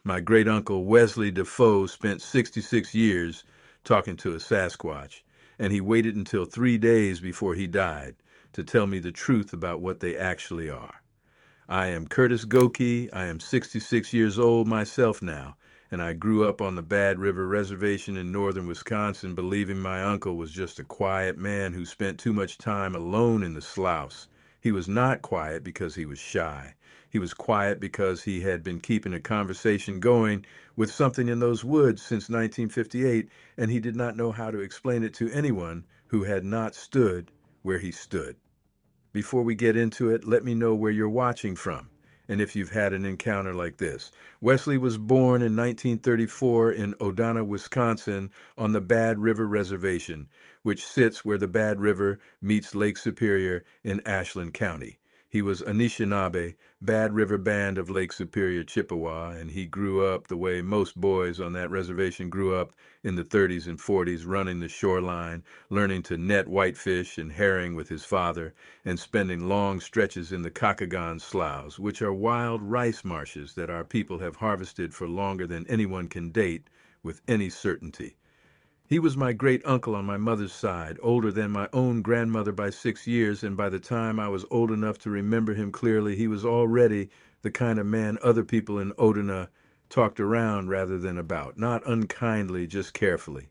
My great-uncle Wesley Defoe spent 66 years talking to a Sasquatch, and he waited until 3 days before he died to tell me the truth about what they actually are. I am Curtis Goki. I am 66 years old myself now, and I grew up on the Bad River Reservation in northern Wisconsin, believing my uncle was just a quiet man who spent too much time alone in the sloughs. He was not quiet because he was shy. He was quiet because he had been keeping a conversation going with something in those woods since 1958, and he did not know how to explain it to anyone who had not stood where he stood. Before we get into it, let me know where you're watching from and if you've had an encounter like this. Wesley was born in 1934 in Odana, Wisconsin, on the Bad River Reservation, which sits where the Bad River meets Lake Superior in Ashland County. He was Anishinaabe, Bad River Band of Lake Superior, Chippewa, and he grew up the way most boys on that reservation grew up in the 30s and 40s, running the shoreline, learning to net whitefish and herring with his father, and spending long stretches in the Kakagan sloughs, which are wild rice marshes that our people have harvested for longer than anyone can date with any certainty. He was my great uncle on my mother's side, older than my own grandmother by 6 years, and by the time I was old enough to remember him clearly, he was already the kind of man other people in Odina talked around rather than about, not unkindly, just carefully.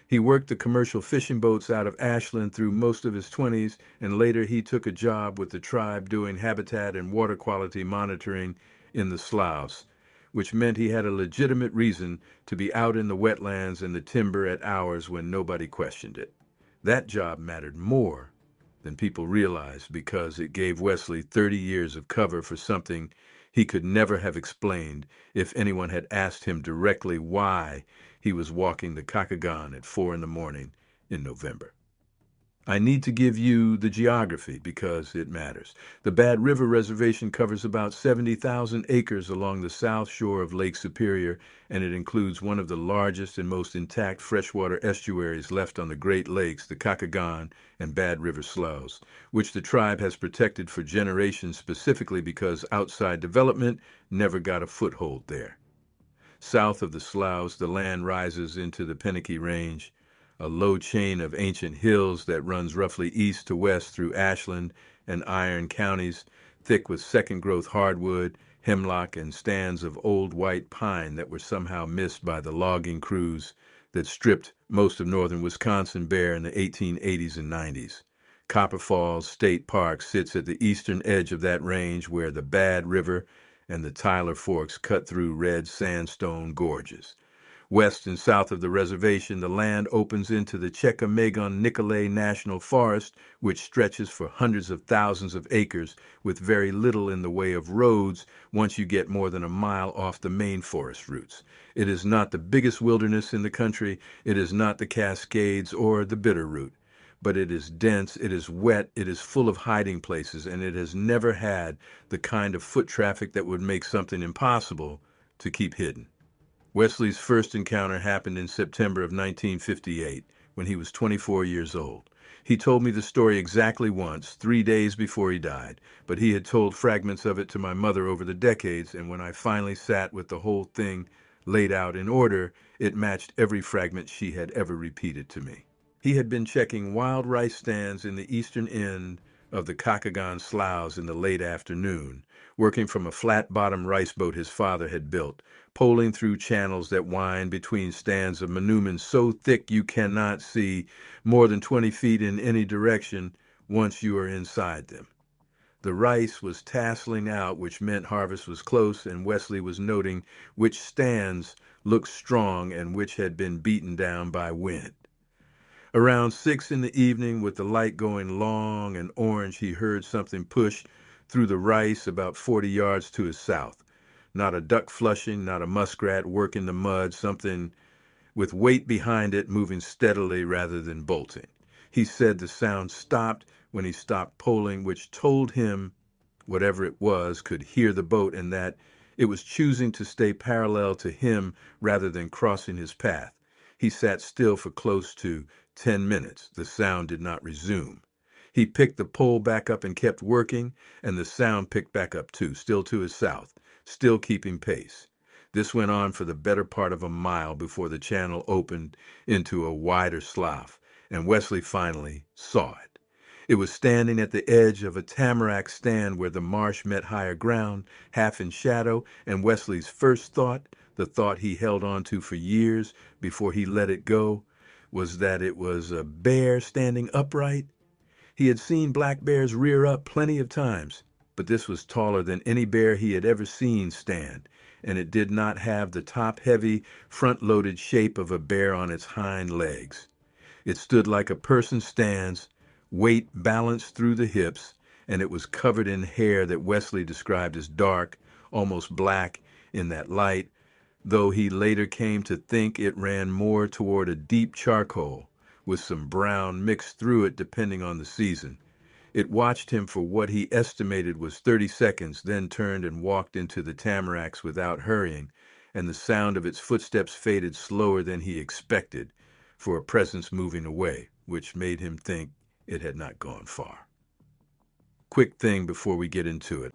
He worked the commercial fishing boats out of Ashland through most of his 20s, and later he took a job with the tribe doing habitat and water quality monitoring in the sloughs, which meant he had a legitimate reason to be out in the wetlands and the timber at hours when nobody questioned it. That job mattered more than people realized because it gave Wesley 30 years of cover for something he could never have explained if anyone had asked him directly why he was walking the Kakagan at 4 in the morning in November. I need to give you the geography because it matters. The Bad River Reservation covers about 70,000 acres along the south shore of Lake Superior, and it includes one of the largest and most intact freshwater estuaries left on the Great Lakes, the Kakagan and Bad River Sloughs, which the tribe has protected for generations specifically because outside development never got a foothold there. South of the sloughs, the land rises into the Pennaky Range, a low chain of ancient hills that runs roughly east to west through Ashland and Iron counties, thick with second-growth hardwood, hemlock, and stands of old white pine that were somehow missed by the logging crews that stripped most of northern Wisconsin bare in the 1880s and 90s. Copper Falls State Park sits at the eastern edge of that range where the Bad River and the Tyler Forks cut through red sandstone gorges. West and south of the reservation, the land opens into the Chequamegon-Nicolet National Forest, which stretches for hundreds of thousands of acres with very little in the way of roads once you get more than a mile off the main forest routes. It is not the biggest wilderness in the country. It is not the Cascades or the Bitterroot. But it is dense, it is wet, it is full of hiding places, and it has never had the kind of foot traffic that would make something impossible to keep hidden. Wesley's first encounter happened in September of 1958, when he was 24 years old. He told me the story exactly once, 3 days before he died, but he had told fragments of it to my mother over the decades, and when I finally sat with the whole thing laid out in order, it matched every fragment she had ever repeated to me. He had been checking wild rice stands in the eastern end of the Kakagan sloughs in the late afternoon, working from a flat-bottom rice boat his father had built, poling through channels that wind between stands of manumins so thick you cannot see more than 20 feet in any direction once you are inside them. The rice was tasseling out, which meant harvest was close, and Wesley was noting which stands looked strong and which had been beaten down by wind. Around 6 in the evening, with the light going long and orange, he heard something push through the rice about 40 yards to his south. Not a duck flushing, not a muskrat working the mud, something with weight behind it moving steadily rather than bolting. He said the sound stopped when he stopped poling, which told him whatever it was could hear the boat and that it was choosing to stay parallel to him rather than crossing his path. He sat still for close to 10 minutes. The sound did not resume. He picked the pole back up and kept working, and the sound picked back up too, still to his south, still keeping pace. This went on for the better part of a mile before the channel opened into a wider slough, and Wesley finally saw it. It was standing at the edge of a tamarack stand where the marsh met higher ground, half in shadow, and Wesley's first thought, the thought he held on to for years before he let it go, was that it was a bear standing upright. He had seen black bears rear up plenty of times, but this was taller than any bear he had ever seen stand, and it did not have the top-heavy, front-loaded shape of a bear on its hind legs. It stood like a person stands, weight balanced through the hips, and it was covered in hair that Wesley described as dark, almost black in that light, though he later came to think it ran more toward a deep charcoal, with some brown mixed through it depending on the season. It watched him for what he estimated was 30 seconds, then turned and walked into the tamaracks without hurrying, and the sound of its footsteps faded slower than he expected, for a presence moving away, which made him think it had not gone far. Quick thing before we get into it.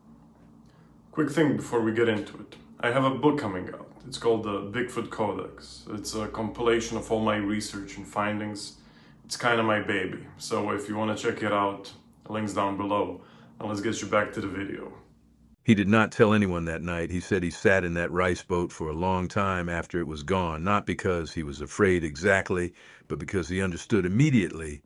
I have a book coming out. It's called the Bigfoot Codex. It's a compilation of all my research and findings. It's kind of my baby. So if you want to check it out, links down below. And let's get you back to the video. He did not tell anyone that night. He said he sat in that rice boat for a long time after it was gone, not because he was afraid exactly, but because he understood immediately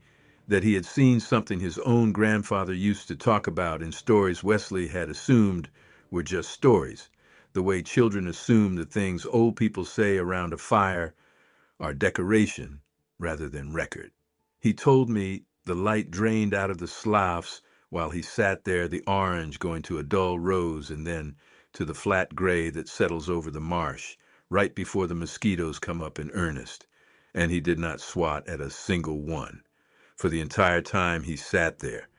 that he had seen something his own grandfather used to talk about in stories Wesley had assumed were just stories, the way children assume the things old people say around a fire are decoration rather than record. He told me the light drained out of the sloughs while he sat there, the orange going to a dull rose and then to the flat gray that settles over the marsh, right before the mosquitoes come up in earnest, and he did not swat at a single one. For the entire time he sat there,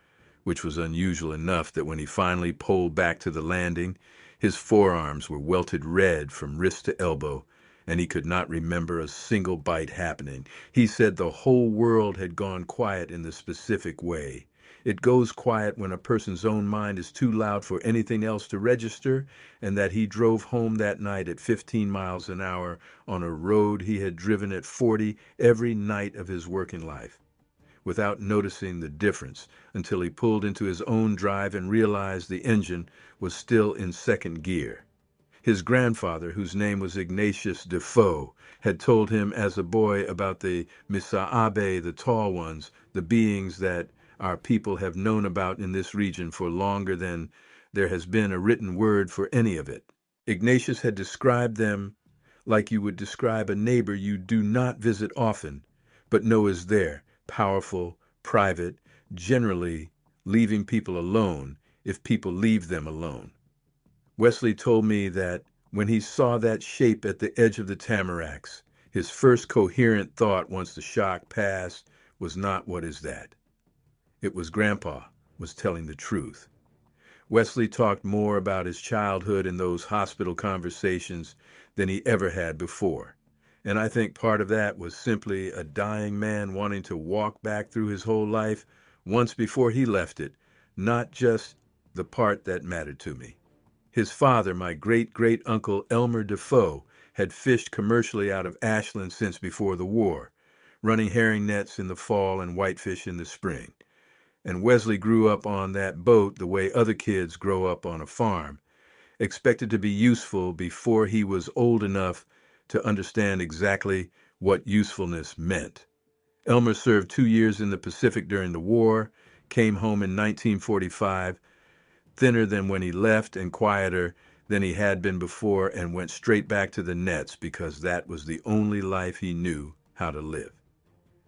which was unusual enough that when he finally poled back to the landing, his forearms were welted red from wrist to elbow, and he could not remember a single bite happening. He said the whole world had gone quiet in the specific way. It goes quiet when a person's own mind is too loud for anything else to register, and that he drove home that night at 15 miles an hour on a road he had driven at 40 every night of his working life, without noticing the difference until he pulled into his own drive and realized the engine was still in second gear. His grandfather, whose name was Ignatius Defoe, had told him as a boy about the Misaabe, the tall ones, the beings that our people have known about in this region for longer than there has been a written word for any of it. Ignatius had described them like you would describe a neighbor you do not visit often, but know is there, powerful, private, generally leaving people alone if people leave them alone. Wesley told me that when he saw that shape at the edge of the tamaracks, his first coherent thought once the shock passed was not, "What is that?" It was Grandpa was telling the truth. Wesley talked more about his childhood in those hospital conversations than he ever had before. And I think part of that was simply a dying man wanting to walk back through his whole life once before he left it, not just the part that mattered to me. His father, my great-great-uncle Elmer Defoe, had fished commercially out of Ashland since before the war, running herring nets in the fall and whitefish in the spring. And Wesley grew up on that boat the way other kids grow up on a farm, expected to be useful before he was old enough to understand exactly what usefulness meant. Elmer served 2 years in the Pacific during the war, came home in 1945, thinner than when he left and quieter than he had been before, and went straight back to the nets because that was the only life he knew how to live.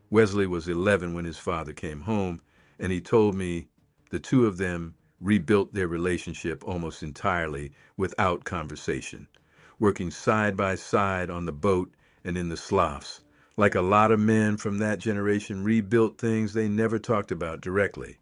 Wesley was 11 when his father came home, and he told me the two of them rebuilt their relationship almost entirely without conversation, working side by side on the boat and in the sloughs, like a lot of men from that generation rebuilt things they never talked about directly.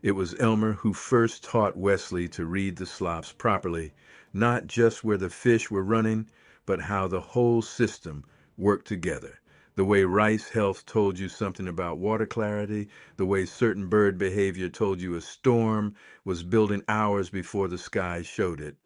It was Elmer who first taught Wesley to read the sloughs properly, not just where the fish were running, but how the whole system worked together. The way rice health told you something about water clarity, the way certain bird behavior told you a storm was building hours before the sky showed it.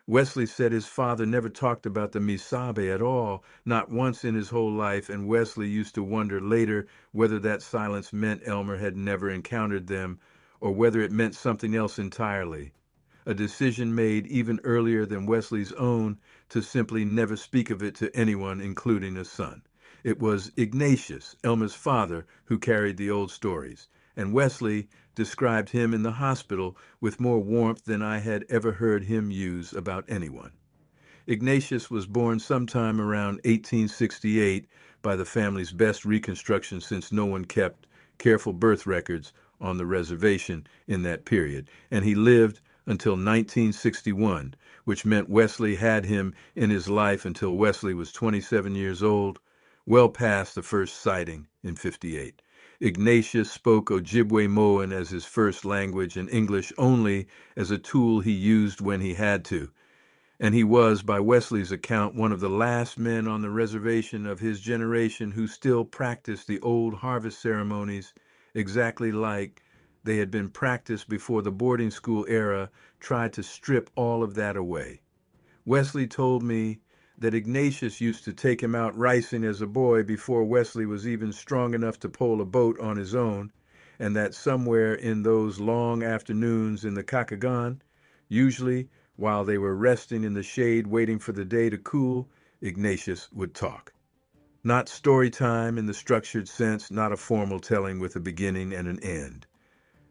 Wesley said his father never talked about the Misabe at all, not once in his whole life, and Wesley used to wonder later whether that silence meant Elmer had never encountered them or whether it meant something else entirely. A decision made even earlier than Wesley's own to simply never speak of it to anyone, including a son. It was Ignatius, Elmer's father, who carried the old stories, and Wesley described him in the hospital with more warmth than I had ever heard him use about anyone. Ignatius was born sometime around 1868 by the family's best reconstruction since no one kept careful birth records on the reservation in that period, and he lived until 1961, which meant Wesley had him in his life until Wesley was 27 years old, well past the first sighting in 58. Ignatius spoke Ojibwe Moan as his first language and English only as a tool he used when he had to, and he was, by Wesley's account, one of the last men on the reservation of his generation who still practiced the old harvest ceremonies exactly like they had been practiced before the boarding school era tried to strip all of that away. Wesley told me that Ignatius used to take him out ricing as a boy before Wesley was even strong enough to pole a boat on his own, and that somewhere in those long afternoons in the Kakagan, usually while they were resting in the shade waiting for the day to cool, Ignatius would talk. Not story time in the structured sense, not a formal telling with a beginning and an end.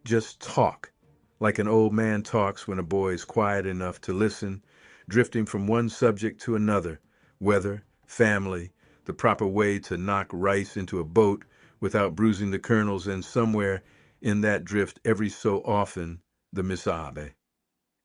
Just talk, like an old man talks when a boy is quiet enough to listen, drifting from one subject to another, weather, family, the proper way to knock rice into a boat without bruising the kernels, and somewhere in that drift every so often the misabe.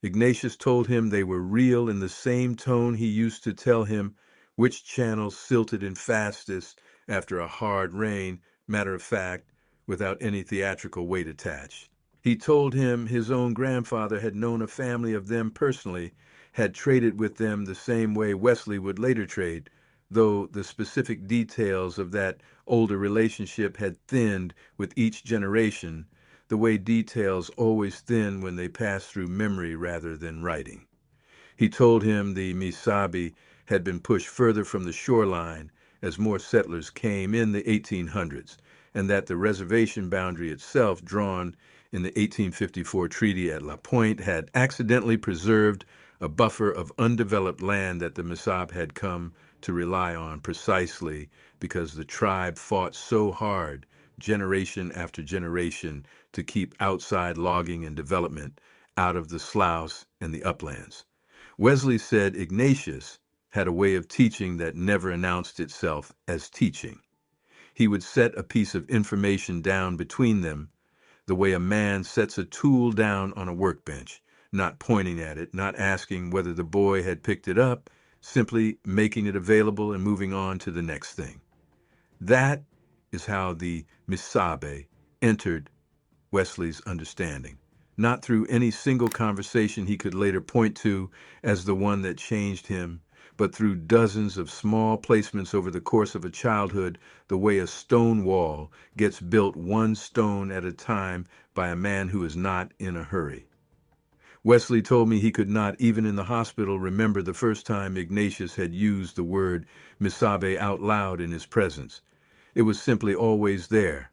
Ignatius told him they were real in the same tone he used to tell him which channels silted in fastest after a hard rain, matter of fact, without any theatrical weight attached. He told him his own grandfather had known a family of them personally, had traded with them the same way Wesley would later trade, though the specific details of that older relationship had thinned with each generation, the way details always thin when they pass through memory rather than writing. He told him the Misabi had been pushed further from the shoreline as more settlers came in the 1800s, and that the reservation boundary itself, drawn in the 1854 treaty at La Pointe, had accidentally preserved a buffer of undeveloped land that the Misab had come to rely on precisely because the tribe fought so hard, generation after generation, to keep outside logging and development out of the sloughs and the uplands. Wesley said Ignatius had a way of teaching that never announced itself as teaching. He would set a piece of information down between them the way a man sets a tool down on a workbench, not pointing at it, not asking whether the boy had picked it up, simply making it available and moving on to the next thing. That is how the Misabe entered Wesley's understanding, not through any single conversation he could later point to as the one that changed him, but through dozens of small placements over the course of a childhood, the way a stone wall gets built one stone at a time by a man who is not in a hurry. Wesley told me he could not, even in the hospital, remember the first time Ignatius had used the word Misabe out loud in his presence. It was simply always there,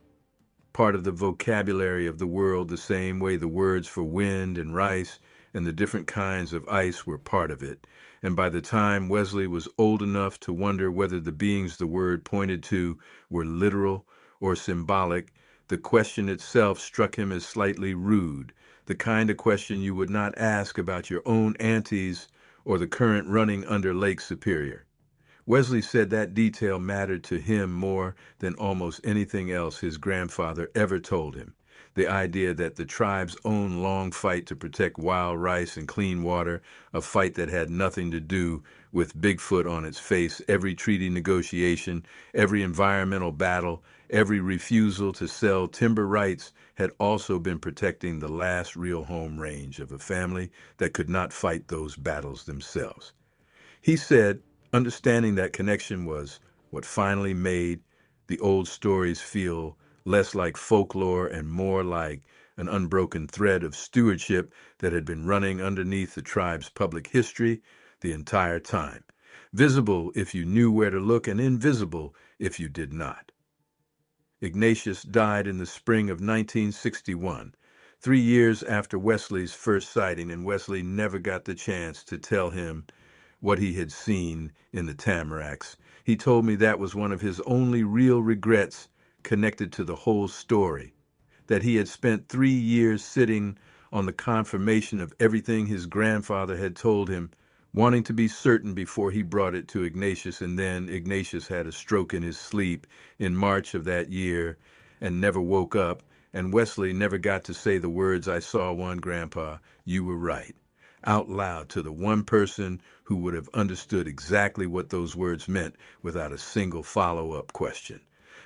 part of the vocabulary of the world, the same way the words for wind and rice and the different kinds of ice were part of it. And by the time Wesley was old enough to wonder whether the beings the word pointed to were literal or symbolic, the question itself struck him as slightly rude, the kind of question you would not ask about your own aunties or the current running under Lake Superior. Wesley said that detail mattered to him more than almost anything else his grandfather ever told him. The idea that the tribe's own long fight to protect wild rice and clean water, a fight that had nothing to do with Bigfoot on its face, every treaty negotiation, every environmental battle, every refusal to sell timber rights, had also been protecting the last real home range of a family that could not fight those battles themselves. He said understanding that connection was what finally made the old stories feel less like folklore and more like an unbroken thread of stewardship that had been running underneath the tribe's public history the entire time, visible if you knew where to look and invisible if you did not. Ignatius died in the spring of 1961, 3 years after Wesley's first sighting, and Wesley never got the chance to tell him what he had seen in the tamaracks. He told me that was one of his only real regrets connected to the whole story, that he had spent 3 years sitting on the confirmation of everything his grandfather had told him, wanting to be certain before he brought it to Ignatius, and then Ignatius had a stroke in his sleep in March of that year and never woke up, and Wesley never got to say the words, "I saw one, Grandpa, you were right," out loud to the one person who would have understood exactly what those words meant without a single follow-up question.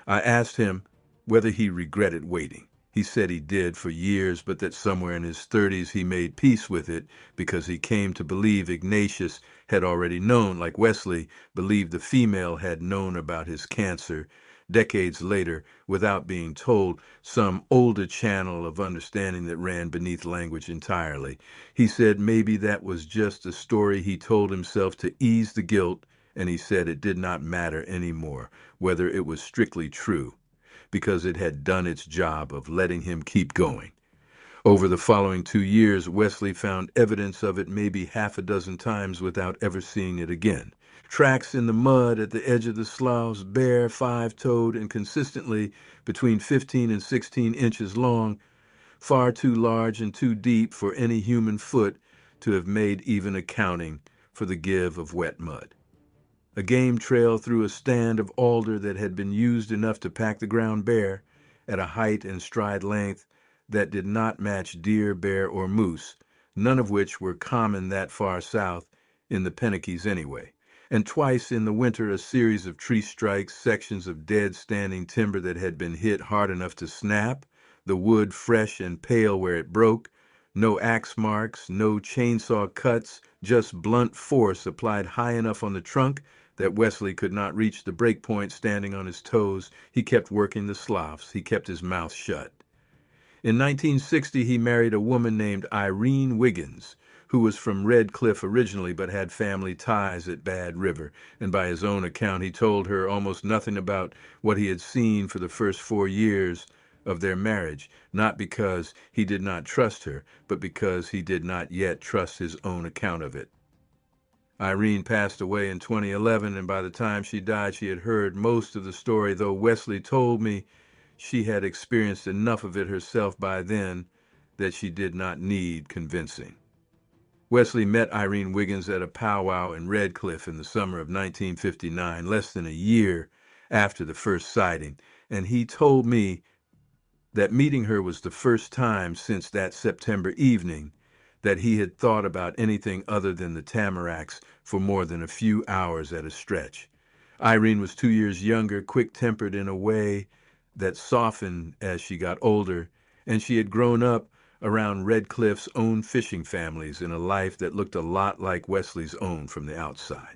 I asked him whether he regretted waiting. He said he did for years, but that somewhere in his 30s he made peace with it because he came to believe Ignatius had already known, like Wesley believed the female had known about his cancer decades later without being told, some older channel of understanding that ran beneath language entirely. He said maybe that was just a story he told himself to ease the guilt, and he said it did not matter anymore whether it was strictly true, because it had done its job of letting him keep going. Over the following 2 years, Wesley found evidence of it maybe half a dozen times without ever seeing it again. Tracks in the mud at the edge of the sloughs, bare, five-toed, and consistently between 15 and 16 inches long, far too large and too deep for any human foot to have made even accounting for the give of wet mud. A game trail through a stand of alder that had been used enough to pack the ground bare, at a height and stride length that did not match deer, bear, or moose, none of which were common that far south in the Pennakees anyway. And twice in the winter a series of tree strikes, sections of dead standing timber that had been hit hard enough to snap, the wood fresh and pale where it broke, no axe marks, no chainsaw cuts, just blunt force applied high enough on the trunk that Wesley could not reach the break point standing on his toes. He kept working the sloughs. He kept his mouth shut. In 1960, he married a woman named Irene Wiggins, who was from Red Cliff originally but had family ties at Bad River, and by his own account, he told her almost nothing about what he had seen for the first 4 years of their marriage, not because he did not trust her, but because he did not yet trust his own account of it. Irene passed away in 2011, and by the time she died, she had heard most of the story, though Wesley told me she had experienced enough of it herself by then that she did not need convincing. Wesley met Irene Wiggins at a powwow in Red Cliff in the summer of 1959, less than a year after the first sighting, and he told me that meeting her was the first time since that September evening that he had thought about anything other than the tamaracks for more than a few hours at a stretch. Irene was 2 years younger, quick-tempered in a way that softened as she got older, and she had grown up around Red Cliff's own fishing families in a life that looked a lot like Wesley's own from the outside.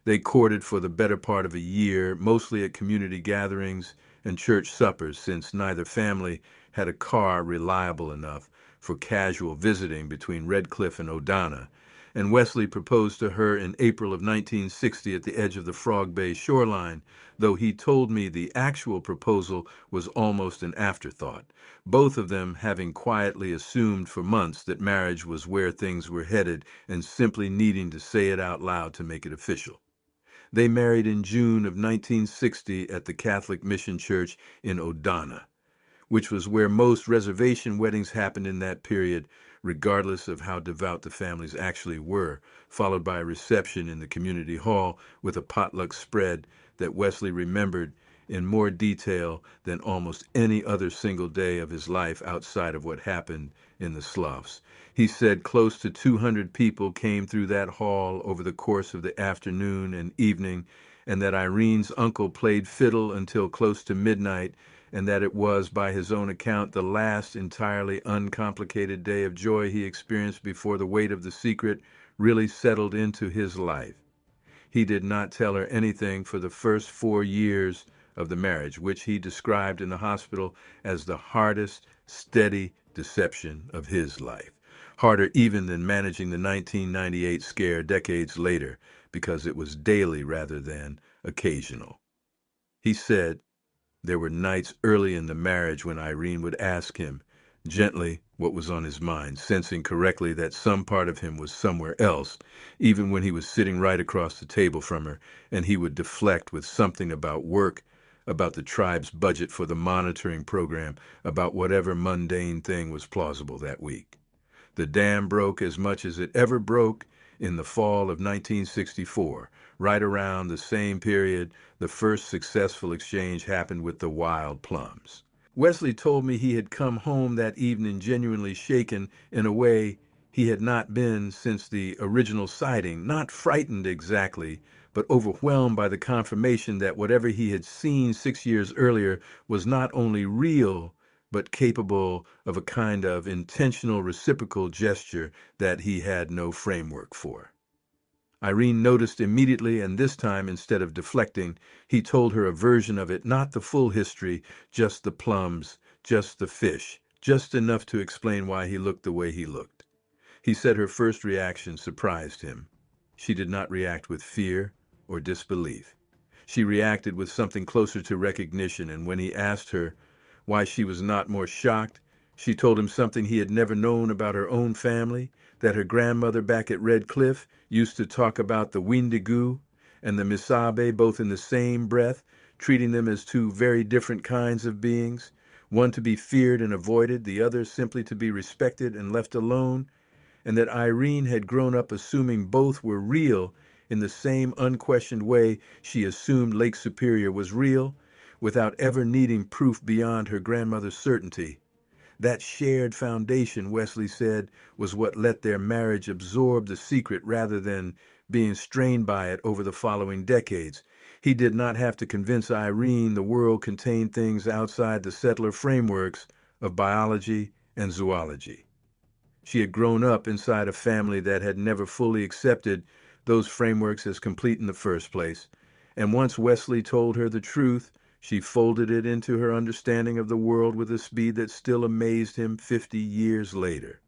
They courted for the better part of a year, mostly at community gatherings and church suppers, since neither family had a car reliable enough for casual visiting between Red Cliff and Odana, and Wesley proposed to her in April of 1960 at the edge of the Frog Bay shoreline, though he told me the actual proposal was almost an afterthought, both of them having quietly assumed for months that marriage was where things were headed and simply needing to say it out loud to make it official. They married in June of 1960 at the Catholic Mission Church in Odana, which was where most reservation weddings happened in that period, regardless of how devout the families actually were, followed by a reception in the community hall with a potluck spread that Wesley remembered in more detail than almost any other single day of his life outside of what happened in the sloughs. He said close to 200 people came through that hall over the course of the afternoon and evening, and that Irene's uncle played fiddle until close to midnight, and that it was, by his own account, the last entirely uncomplicated day of joy he experienced before the weight of the secret really settled into his life. He did not tell her anything for the first 4 years of the marriage, which he described in the hospital as the hardest, steady deception of his life. Harder even than managing the 1998 scare decades later, because it was daily rather than occasional. He said there were nights early in the marriage when Irene would ask him gently what was on his mind, sensing correctly that some part of him was somewhere else, even when he was sitting right across the table from her, and he would deflect with something about work, about the tribe's budget for the monitoring program, about whatever mundane thing was plausible that week. The dam broke as much as it ever broke in the fall of 1964. Right around the same period, the first successful exchange happened with the wild plums. Wesley told me he had come home that evening genuinely shaken in a way he had not been since the original sighting, not frightened exactly, but overwhelmed by the confirmation that whatever he had seen 6 years earlier was not only real, but capable of a kind of intentional reciprocal gesture that he had no framework for. Irene noticed immediately, and this time, instead of deflecting, he told her a version of it, not the full history, just the plums, just the fish, just enough to explain why he looked the way he looked. He said her first reaction surprised him. She did not react with fear or disbelief. She reacted with something closer to recognition, and when he asked her why she was not more shocked, she told him something he had never known about her own family, that her grandmother back at Red Cliff used to talk about the Windigo and the Misabe both in the same breath, treating them as two very different kinds of beings, one to be feared and avoided, the other simply to be respected and left alone, and that Irene had grown up assuming both were real in the same unquestioned way she assumed Lake Superior was real, without ever needing proof beyond her grandmother's certainty. That shared foundation, Wesley said, was what let their marriage absorb the secret rather than being strained by it over the following decades. He did not have to convince Irene the world contained things outside the settler frameworks of biology and zoology. She had grown up inside a family that had never fully accepted those frameworks as complete in the first place. And once Wesley told her the truth, she folded it into her understanding of the world with a speed that still amazed him 50 years later.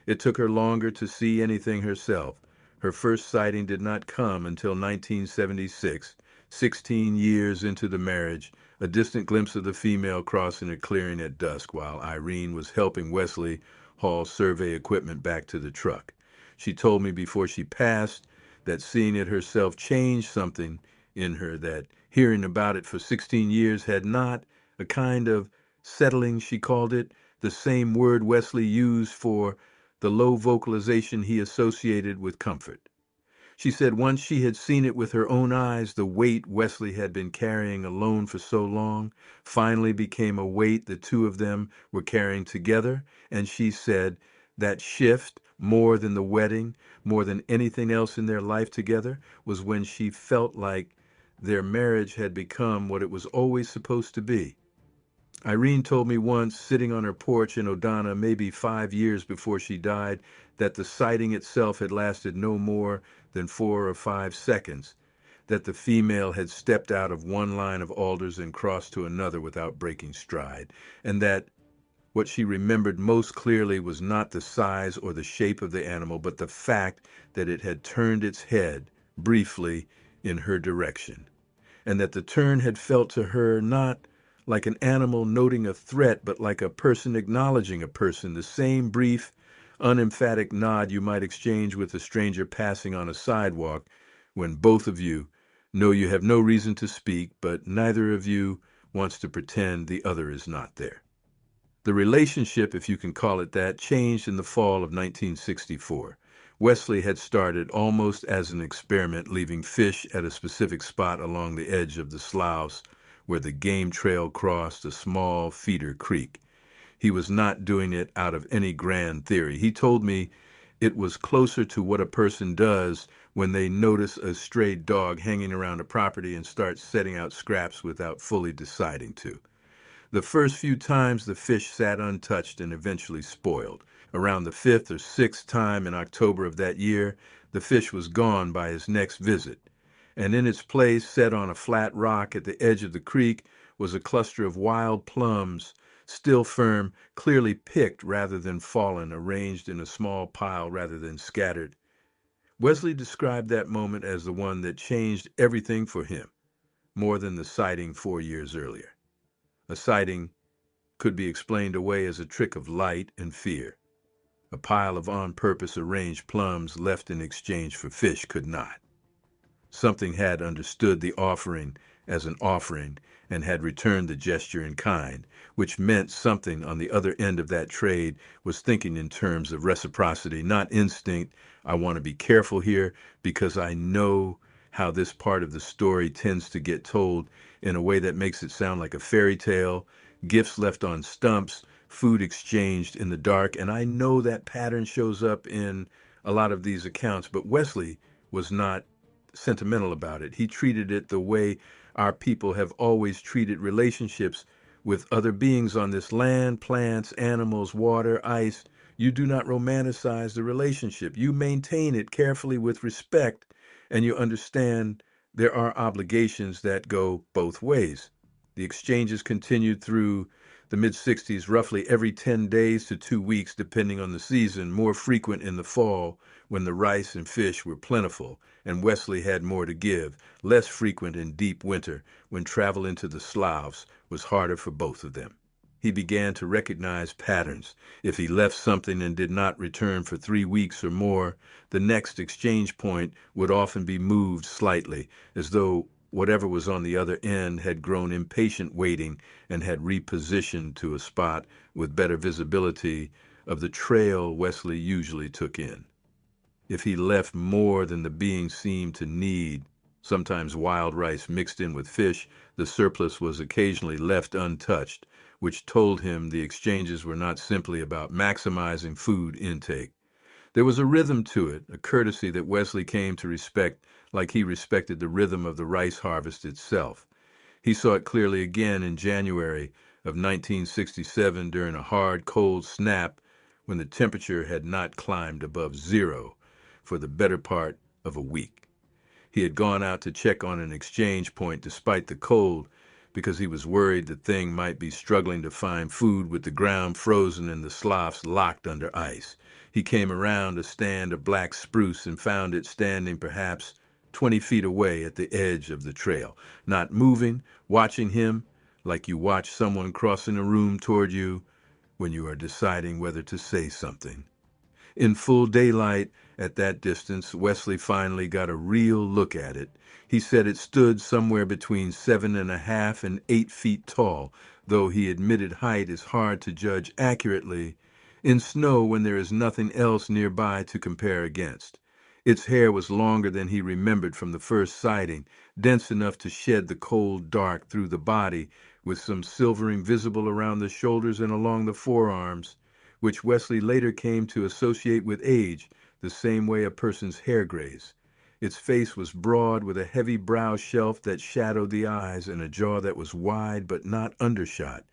It took her longer to see anything herself. Her first sighting did not come until 1976, 16 years into the marriage, a distant glimpse of the female crossing a clearing at dusk while Irene was helping Wesley haul survey equipment back to the truck. She told me before she passed that seeing it herself changed something in her, that hearing about it for 16 years had not a kind of settling, she called it, the same word Wesley used for the low vocalization he associated with comfort. She said once she had seen it with her own eyes, the weight Wesley had been carrying alone for so long finally became a weight the two of them were carrying together, and she said that shift, more than the wedding, more than anything else in their life together, was when she felt like their marriage had become what it was always supposed to be. Irene told me once, sitting on her porch in Odana maybe 5 years before she died, that the sighting itself had lasted no more than 4 or 5 seconds, that the female had stepped out of one line of alders and crossed to another without breaking stride, and that what she remembered most clearly was not the size or the shape of the animal, but the fact that it had turned its head, briefly, in her direction, and that the turn had felt to her not like an animal noting a threat, but like a person acknowledging a person, the same brief, unemphatic nod you might exchange with a stranger passing on a sidewalk when both of you know you have no reason to speak, but neither of you wants to pretend the other is not there. The relationship, if you can call it that, changed in the fall of 1964. Wesley had started almost as an experiment, leaving fish at a specific spot along the edge of the sloughs where the game trail crossed a small feeder creek. He was not doing it out of any grand theory. He told me it was closer to what a person does when they notice a stray dog hanging around a property and start setting out scraps without fully deciding to. The first few times the fish sat untouched and eventually spoiled. Around the fifth or sixth time in October of that year, the fish was gone by his next visit. and in its place, set on a flat rock at the edge of the creek, was a cluster of wild plums, still firm, clearly picked rather than fallen, arranged in a small pile rather than scattered. Wesley described that moment as the one that changed everything for him, more than the sighting 4 years earlier. A sighting could be explained away as a trick of light and fear. A pile of on-purpose arranged plums left in exchange for fish could not. Something had understood the offering as an offering and had returned the gesture in kind, which meant something on the other end of that trade was thinking in terms of reciprocity, not instinct. I want to be careful here because I know how this part of the story tends to get told in a way that makes it sound like a fairy tale, gifts left on stumps, food exchanged in the dark, and I know that pattern shows up in a lot of these accounts, but Wesley was not sentimental about it. He treated it the way our people have always treated relationships with other beings on this land, plants, animals, water, ice. You do not romanticize the relationship. You maintain it carefully with respect, and you understand there are obligations that go both ways. The exchanges continued through the mid-60s, roughly every 10 days to 2 weeks, depending on the season, more frequent in the fall when the rice and fish were plentiful and Wesley had more to give, less frequent in deep winter when travel into the sloughs was harder for both of them. He began to recognize patterns. If he left something and did not return for 3 weeks or more, the next exchange point would often be moved slightly, as though whatever was on the other end had grown impatient waiting and had repositioned to a spot with better visibility of the trail Wesley usually took in. If he left more than the being seemed to need, sometimes wild rice mixed in with fish, the surplus was occasionally left untouched, which told him the exchanges were not simply about maximizing food intake. There was a rhythm to it, a courtesy that Wesley came to respect like he respected the rhythm of the rice harvest itself. He saw it clearly again in January of 1967 during a hard, cold snap when the temperature had not climbed above zero for the better part of a week. He had gone out to check on an exchange point despite the cold because he was worried the thing might be struggling to find food with the ground frozen and the sloughs locked under ice. He came around a stand of black spruce and found it standing perhaps 20 feet away at the edge of the trail, not moving, watching him like you watch someone crossing a room toward you when you are deciding whether to say something. In full daylight, at that distance, Wesley finally got a real look at it. He said it stood somewhere between 7.5 and 8 feet tall, though he admitted height is hard to judge accurately in snow when there is nothing else nearby to compare against. Its hair was longer than he remembered from the first sighting, dense enough to shed the cold dark through the body, with some silvering visible around the shoulders and along the forearms, which Wesley later came to associate with age, the same way a person's hair grays. Its face was broad, with a heavy brow shelf that shadowed the eyes and a jaw that was wide but not undershot.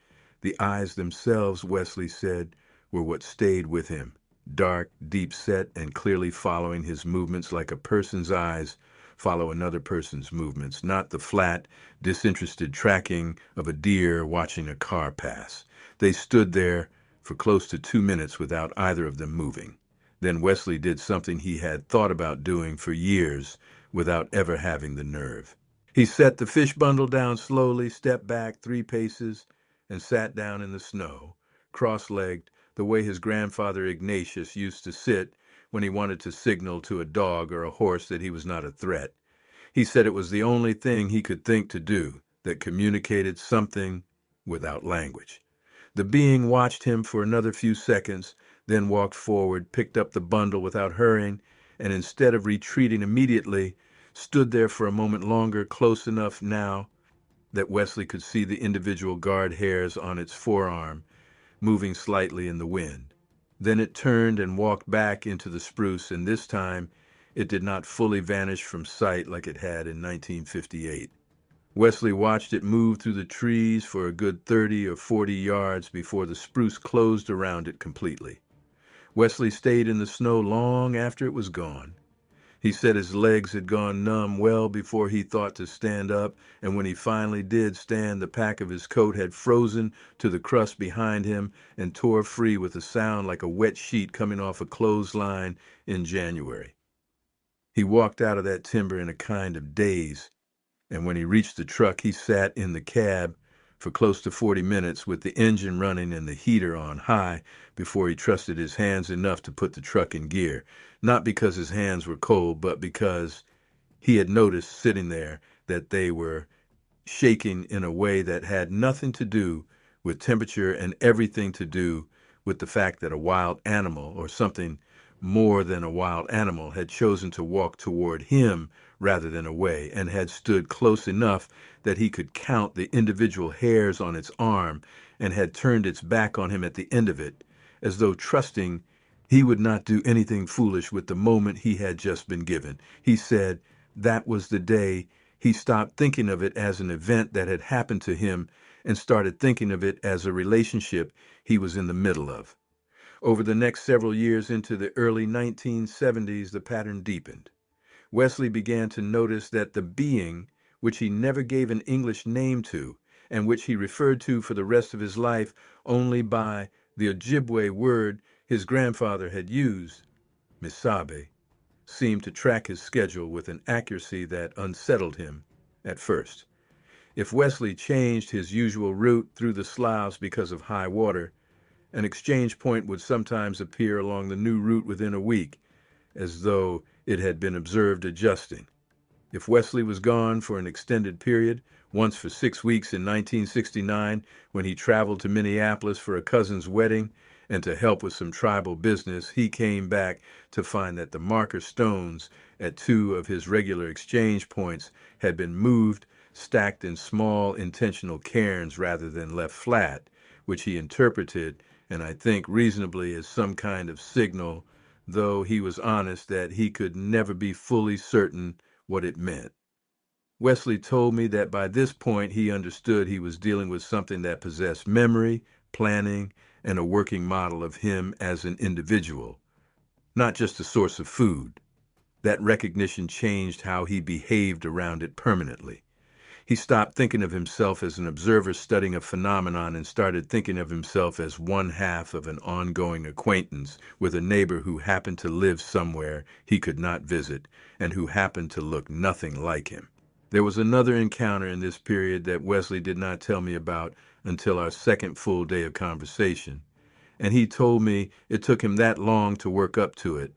The eyes themselves, Wesley said, were what stayed with him, dark, deep-set, and clearly following his movements like a person's eyes follow another person's movements, not the flat, disinterested tracking of a deer watching a car pass. They stood there for close to 2 minutes without either of them moving. Then Wesley did something he had thought about doing for years without ever having the nerve. He set the fish bundle down slowly, stepped back 3 paces, and sat down in the snow, cross-legged, the way his grandfather Ignatius used to sit when he wanted to signal to a dog or a horse that he was not a threat. He said it was the only thing he could think to do that communicated something without language. The being watched him for another few seconds, then walked forward, picked up the bundle without hurrying, and instead of retreating immediately, stood there for a moment longer, close enough now that Wesley could see the individual guard hairs on its forearm moving slightly in the wind. Then it turned and walked back into the spruce, and this time it did not fully vanish from sight like it had in 1958. Wesley watched it move through the trees for a good 30 or 40 yards before the spruce closed around it completely. Wesley stayed in the snow long after it was gone. He said his legs had gone numb well before he thought to stand up, and when he finally did stand, the pack of his coat had frozen to the crust behind him and tore free with a sound like a wet sheet coming off a clothesline in January. He walked out of that timber in a kind of daze, and when he reached the truck, he sat in the cab for close to 40 minutes with the engine running and the heater on high before he trusted his hands enough to put the truck in gear. Not because his hands were cold, but because he had noticed sitting there that they were shaking in a way that had nothing to do with temperature and everything to do with the fact that a wild animal, or something more than a wild animal, had chosen to walk toward him rather than away, and had stood close enough that he could count the individual hairs on its arm, and had turned its back on him at the end of it, as though trusting he would not do anything foolish with the moment he had just been given. He said that was the day he stopped thinking of it as an event that had happened to him and started thinking of it as a relationship he was in the middle of. Over the next several years into the early 1970s, the pattern deepened. Wesley began to notice that the being, which he never gave an English name to, and which he referred to for the rest of his life only by the Ojibwe word his grandfather had used, Misabe, seemed to track his schedule with an accuracy that unsettled him at first. If Wesley changed his usual route through the sloughs because of high water, an exchange point would sometimes appear along the new route within a week, as though it had been observed adjusting. If Wesley was gone for an extended period, once for 6 weeks in 1969, when he traveled to Minneapolis for a cousin's wedding and to help with some tribal business, he came back to find that the marker stones at two of his regular exchange points had been moved, stacked in small intentional cairns rather than left flat, which he interpreted, and I think reasonably, as some kind of signal, though he was honest that he could never be fully certain what it meant. Wesley told me that by this point he understood he was dealing with something that possessed memory, planning, and a working model of him as an individual, not just a source of food. That recognition changed how he behaved around it permanently. He stopped thinking of himself as an observer studying a phenomenon and started thinking of himself as one half of an ongoing acquaintance with a neighbor who happened to live somewhere he could not visit and who happened to look nothing like him. There was another encounter in this period that Wesley did not tell me about until our second full day of conversation, and he told me it took him that long to work up to it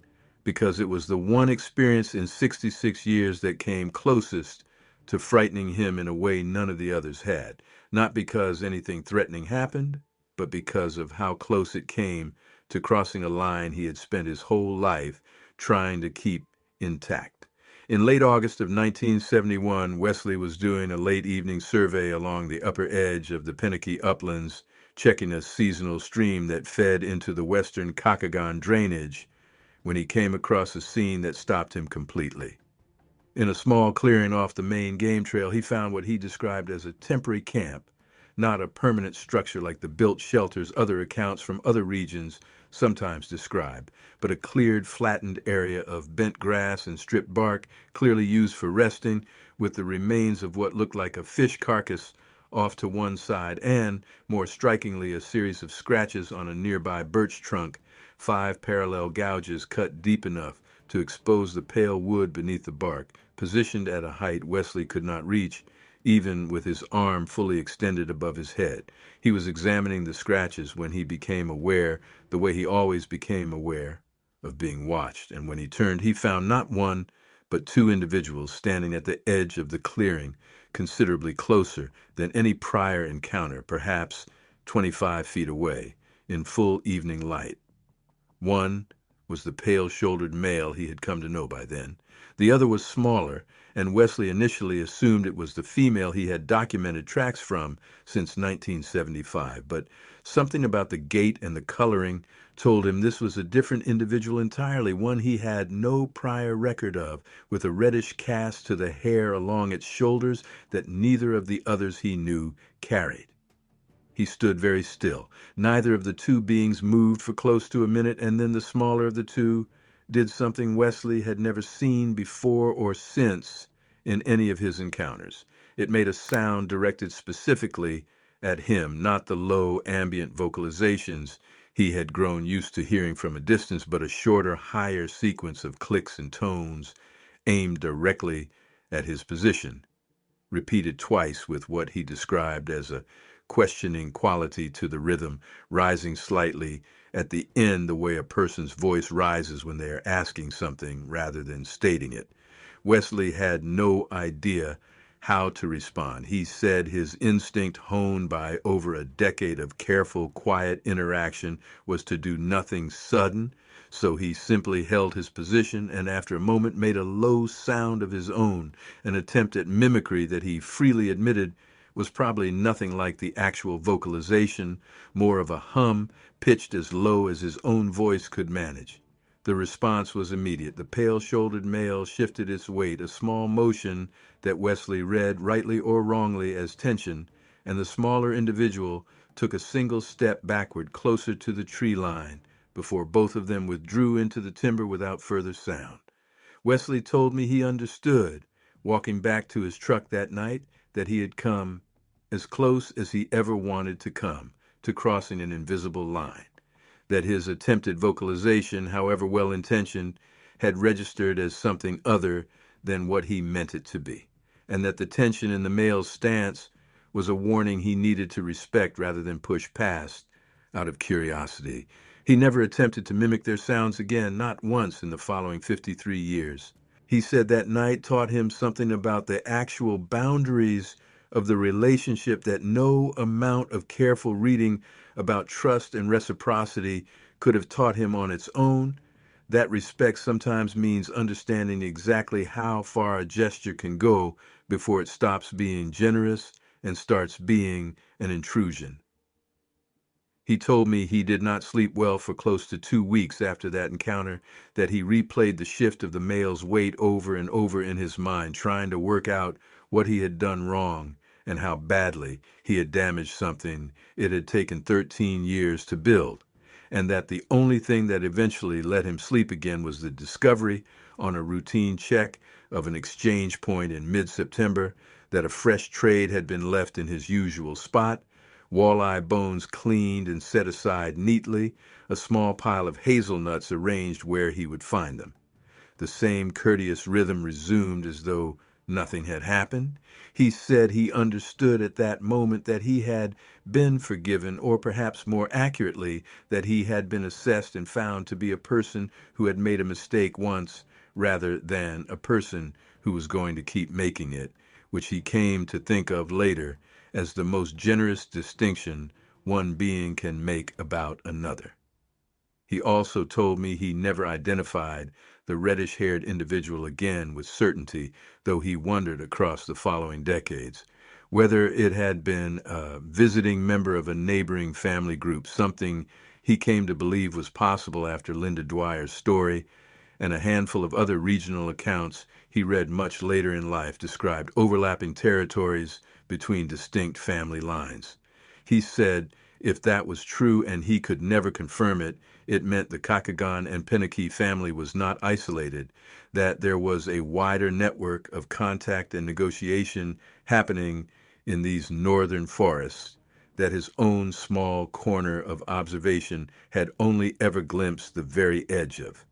because it was the one experience in 66 years that came closest to frightening him in a way none of the others had, not because anything threatening happened, but because of how close it came to crossing a line he had spent his whole life trying to keep intact. In late August of 1971, Wesley was doing a late evening survey along the upper edge of the Pinnaky uplands, checking a seasonal stream that fed into the western Kakagon drainage, when he came across a scene that stopped him completely. In a small clearing off the main game trail, he found what he described as a temporary camp, not a permanent structure like the built shelters other accounts from other regions sometimes describe, but a cleared, flattened area of bent grass and stripped bark, clearly used for resting, with the remains of what looked like a fish carcass off to one side, and, more strikingly, a series of scratches on a nearby birch trunk, 5 parallel gouges cut deep enough to expose the pale wood beneath the bark, positioned at a height Wesley could not reach, even with his arm fully extended above his head. He was examining the scratches when he became aware, the way he always became aware, of being watched, and when he turned, he found not one, but 2 individuals standing at the edge of the clearing, considerably closer than any prior encounter, perhaps 25 feet away, in full evening light. One was the pale-shouldered male he had come to know by then. The other was smaller, and Wesley initially assumed it was the female he had documented tracks from since 1975, but something about the gait and the coloring told him this was a different individual entirely, one he had no prior record of, with a reddish cast to the hair along its shoulders that neither of the others he knew carried. He stood very still. Neither of the 2 beings moved for close to a minute, and then the smaller of the 2 did something Wesley had never seen before or since in any of his encounters. It made a sound directed specifically at him, not the low ambient vocalizations he had grown used to hearing from a distance, but a shorter, higher sequence of clicks and tones aimed directly at his position, repeated twice with what he described as a questioning quality to the rhythm, rising slightly at the end the way a person's voice rises when they are asking something rather than stating it. Wesley had no idea how to respond. He said his instinct, honed by over a decade of careful, quiet interaction, was to do nothing sudden, so he simply held his position and after a moment made a low sound of his own, an attempt at mimicry that he freely admitted was probably nothing like the actual vocalization, more of a hum pitched as low as his own voice could manage. The response was immediate. The pale-shouldered male shifted its weight, a small motion that Wesley read, rightly or wrongly, as tension, and the smaller individual took a single step backward, closer to the tree line, before both of them withdrew into the timber without further sound. Wesley told me he understood, walking back to his truck that night, that he had come as close as he ever wanted to come to crossing an invisible line, that his attempted vocalization, however well-intentioned, had registered as something other than what he meant it to be, and that the tension in the male's stance was a warning he needed to respect rather than push past out of curiosity. He never attempted to mimic their sounds again, not once in the following 53 years. He said that night taught him something about the actual boundaries of the relationship that no amount of careful reading about trust and reciprocity could have taught him on its own. That respect sometimes means understanding exactly how far a gesture can go before it stops being generous and starts being an intrusion. He told me he did not sleep well for close to 2 weeks after that encounter, that he replayed the shift of the male's weight over and over in his mind, trying to work out what he had done wrong and how badly he had damaged something it had taken 13 years to build, and that the only thing that eventually let him sleep again was the discovery, on a routine check of an exchange point in mid-September, that a fresh trade had been left in his usual spot, walleye bones cleaned and set aside neatly, a small pile of hazelnuts arranged where he would find them. The same courteous rhythm resumed as though nothing had happened. He said he understood at that moment that he had been forgiven, or perhaps more accurately, that he had been assessed and found to be a person who had made a mistake once rather than a person who was going to keep making it, which he came to think of later as the most generous distinction one being can make about another. He also told me he never identified the reddish-haired individual again with certainty, though he wondered across the following decades whether it had been a visiting member of a neighboring family group, something he came to believe was possible after Linda Dwyer's story, and a handful of other regional accounts he read much later in life described overlapping territories between distinct family lines. He said if that was true and he could never confirm it, it meant the Kakagan and Penakee family was not isolated, that there was a wider network of contact and negotiation happening in these northern forests that his own small corner of observation had only ever glimpsed the very edge of.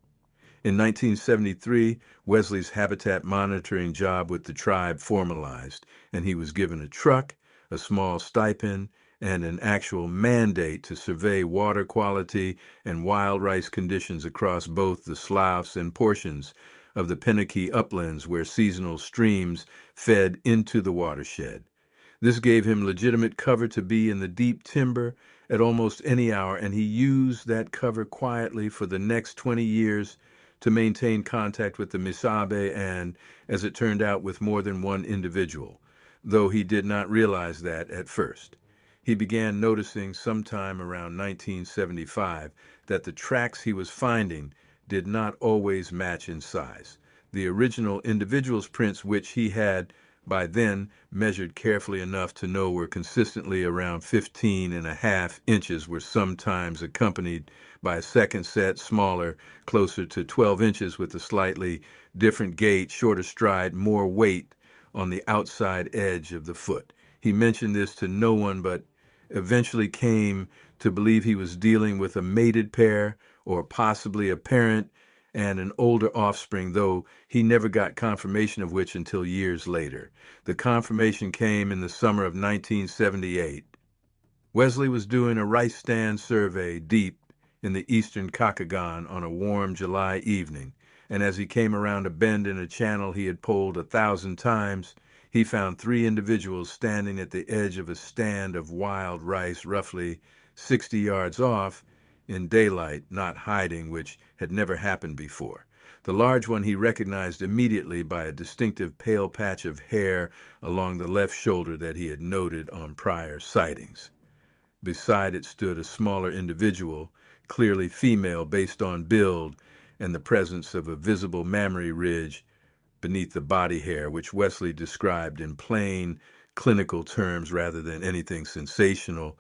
In 1973, Wesley's habitat monitoring job with the tribe formalized, and he was given a truck, a small stipend, and an actual mandate to survey water quality and wild rice conditions across both the sloughs and portions of the Penakee uplands where seasonal streams fed into the watershed. This gave him legitimate cover to be in the deep timber at almost any hour, and he used that cover quietly for the next 20 years to maintain contact with the Misabe and, as it turned out, with more than one individual, though he did not realize that at first. He began noticing sometime around 1975 that the tracks he was finding did not always match in size. The original individual's prints, which he had by then measured carefully enough to know were consistently around 15.5 inches, were sometimes accompanied by a second set, smaller, closer to 12 inches, with a slightly different gait, shorter stride, more weight on the outside edge of the foot. He mentioned this to no one, but eventually came to believe he was dealing with a mated pair or possibly a parent and an older offspring, though he never got confirmation of which until years later. The confirmation came in the summer of 1978. Wesley was doing a rice stand survey deep in the eastern Kakagon on a warm July evening, and as he came around a bend in a channel he had poled 1,000 times, he found 3 individuals standing at the edge of a stand of wild rice roughly 60 yards off in daylight, not hiding, which had never happened before. The large one he recognized immediately by a distinctive pale patch of hair along the left shoulder that he had noted on prior sightings. Beside it stood a smaller individual, clearly female based on build and the presence of a visible mammary ridge beneath the body hair, which Wesley described in plain, clinical terms rather than anything sensational,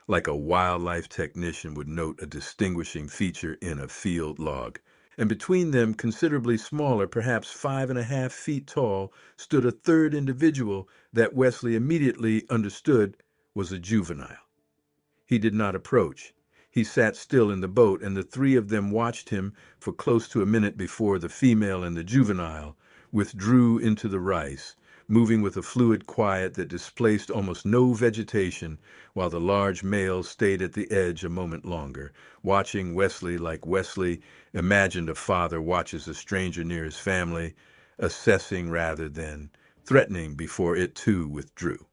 like a wildlife technician would note a distinguishing feature in a field log. And between them, considerably smaller, perhaps 5.5 feet tall, stood a third individual that Wesley immediately understood was a juvenile. He did not approach. He sat still in the boat, and the three of them watched him for close to a minute before the female and the juvenile withdrew into the rice, moving with a fluid quiet that displaced almost no vegetation, while the large male stayed at the edge a moment longer, watching Wesley like Wesley imagined a father watches a stranger near his family, assessing rather than threatening before it too withdrew.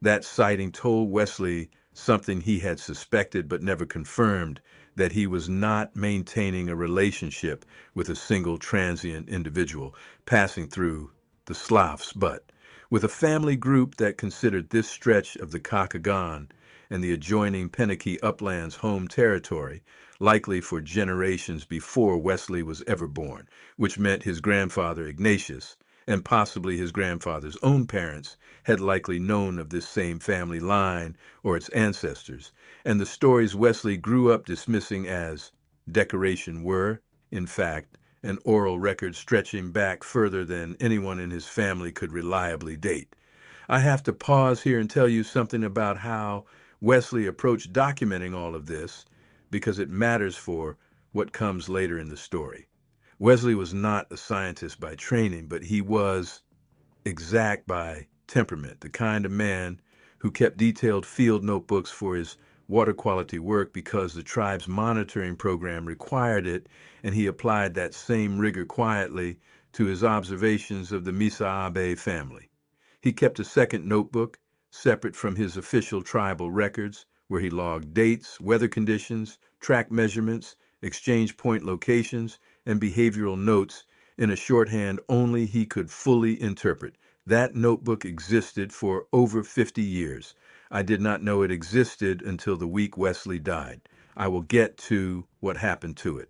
That sighting told Wesley something he had suspected but never confirmed, that he was not maintaining a relationship with a single transient individual passing through the sloughs, but with a family group that considered this stretch of the Kakagon and the adjoining Pennaky uplands home territory, likely for generations before Wesley was ever born, which meant his grandfather Ignatius and possibly his grandfather's own parents had likely known of this same family line or its ancestors, and the stories Wesley grew up dismissing as decoration were, in fact, an oral record stretching back further than anyone in his family could reliably date. I have to pause here and tell you something about how Wesley approached documenting all of this, because it matters for what comes later in the story. Wesley was not a scientist by training, but he was exact by temperament, the kind of man who kept detailed field notebooks for his water quality work because the tribe's monitoring program required it, and he applied that same rigor quietly to his observations of the Misaabe family. He kept a second notebook, separate from his official tribal records, where he logged dates, weather conditions, track measurements, exchange point locations, and behavioral notes in a shorthand only he could fully interpret. That notebook existed for over 50 years. I did not know it existed until the week Wesley died. I will get to what happened to it.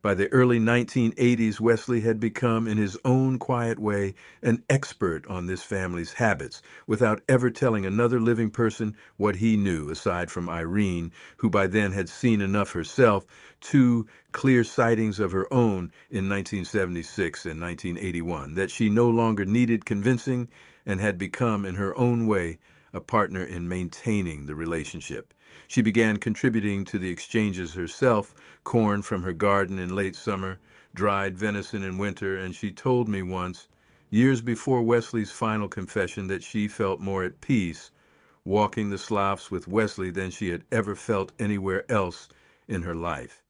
By the early 1980s, Wesley had become, in his own quiet way, an expert on this family's habits, without ever telling another living person what he knew, aside from Irene, who by then had seen enough herself, 2 clear sightings of her own in 1976 and 1981, that she no longer needed convincing and had become, in her own way, a partner in maintaining the relationship. She began contributing to the exchanges herself, corn from her garden in late summer, dried venison in winter, and she told me once, years before Wesley's final confession, that she felt more at peace walking the sloughs with Wesley than she had ever felt anywhere else in her life,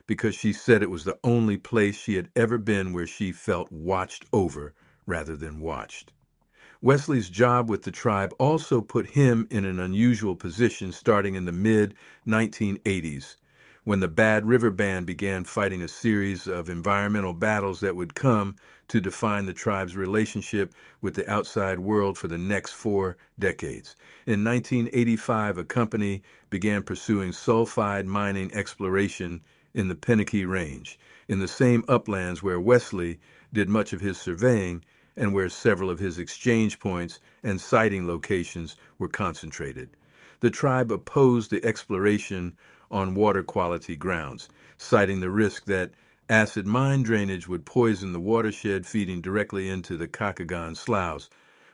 because she said it was the only place she had ever been where she felt watched over rather than watched. Wesley's job with the tribe also put him in an unusual position starting in the mid-1980s, when the Bad River Band began fighting a series of environmental battles that would come to define the tribe's relationship with the outside world for the next 4 decades. In 1985, a company began pursuing sulfide mining exploration in the Pennaky Range, in the same uplands where Wesley did much of his surveying, and where several of his exchange points and sighting locations were concentrated. The tribe opposed the exploration on water quality grounds, citing the risk that acid mine drainage would poison the watershed feeding directly into the Kakagon Sloughs,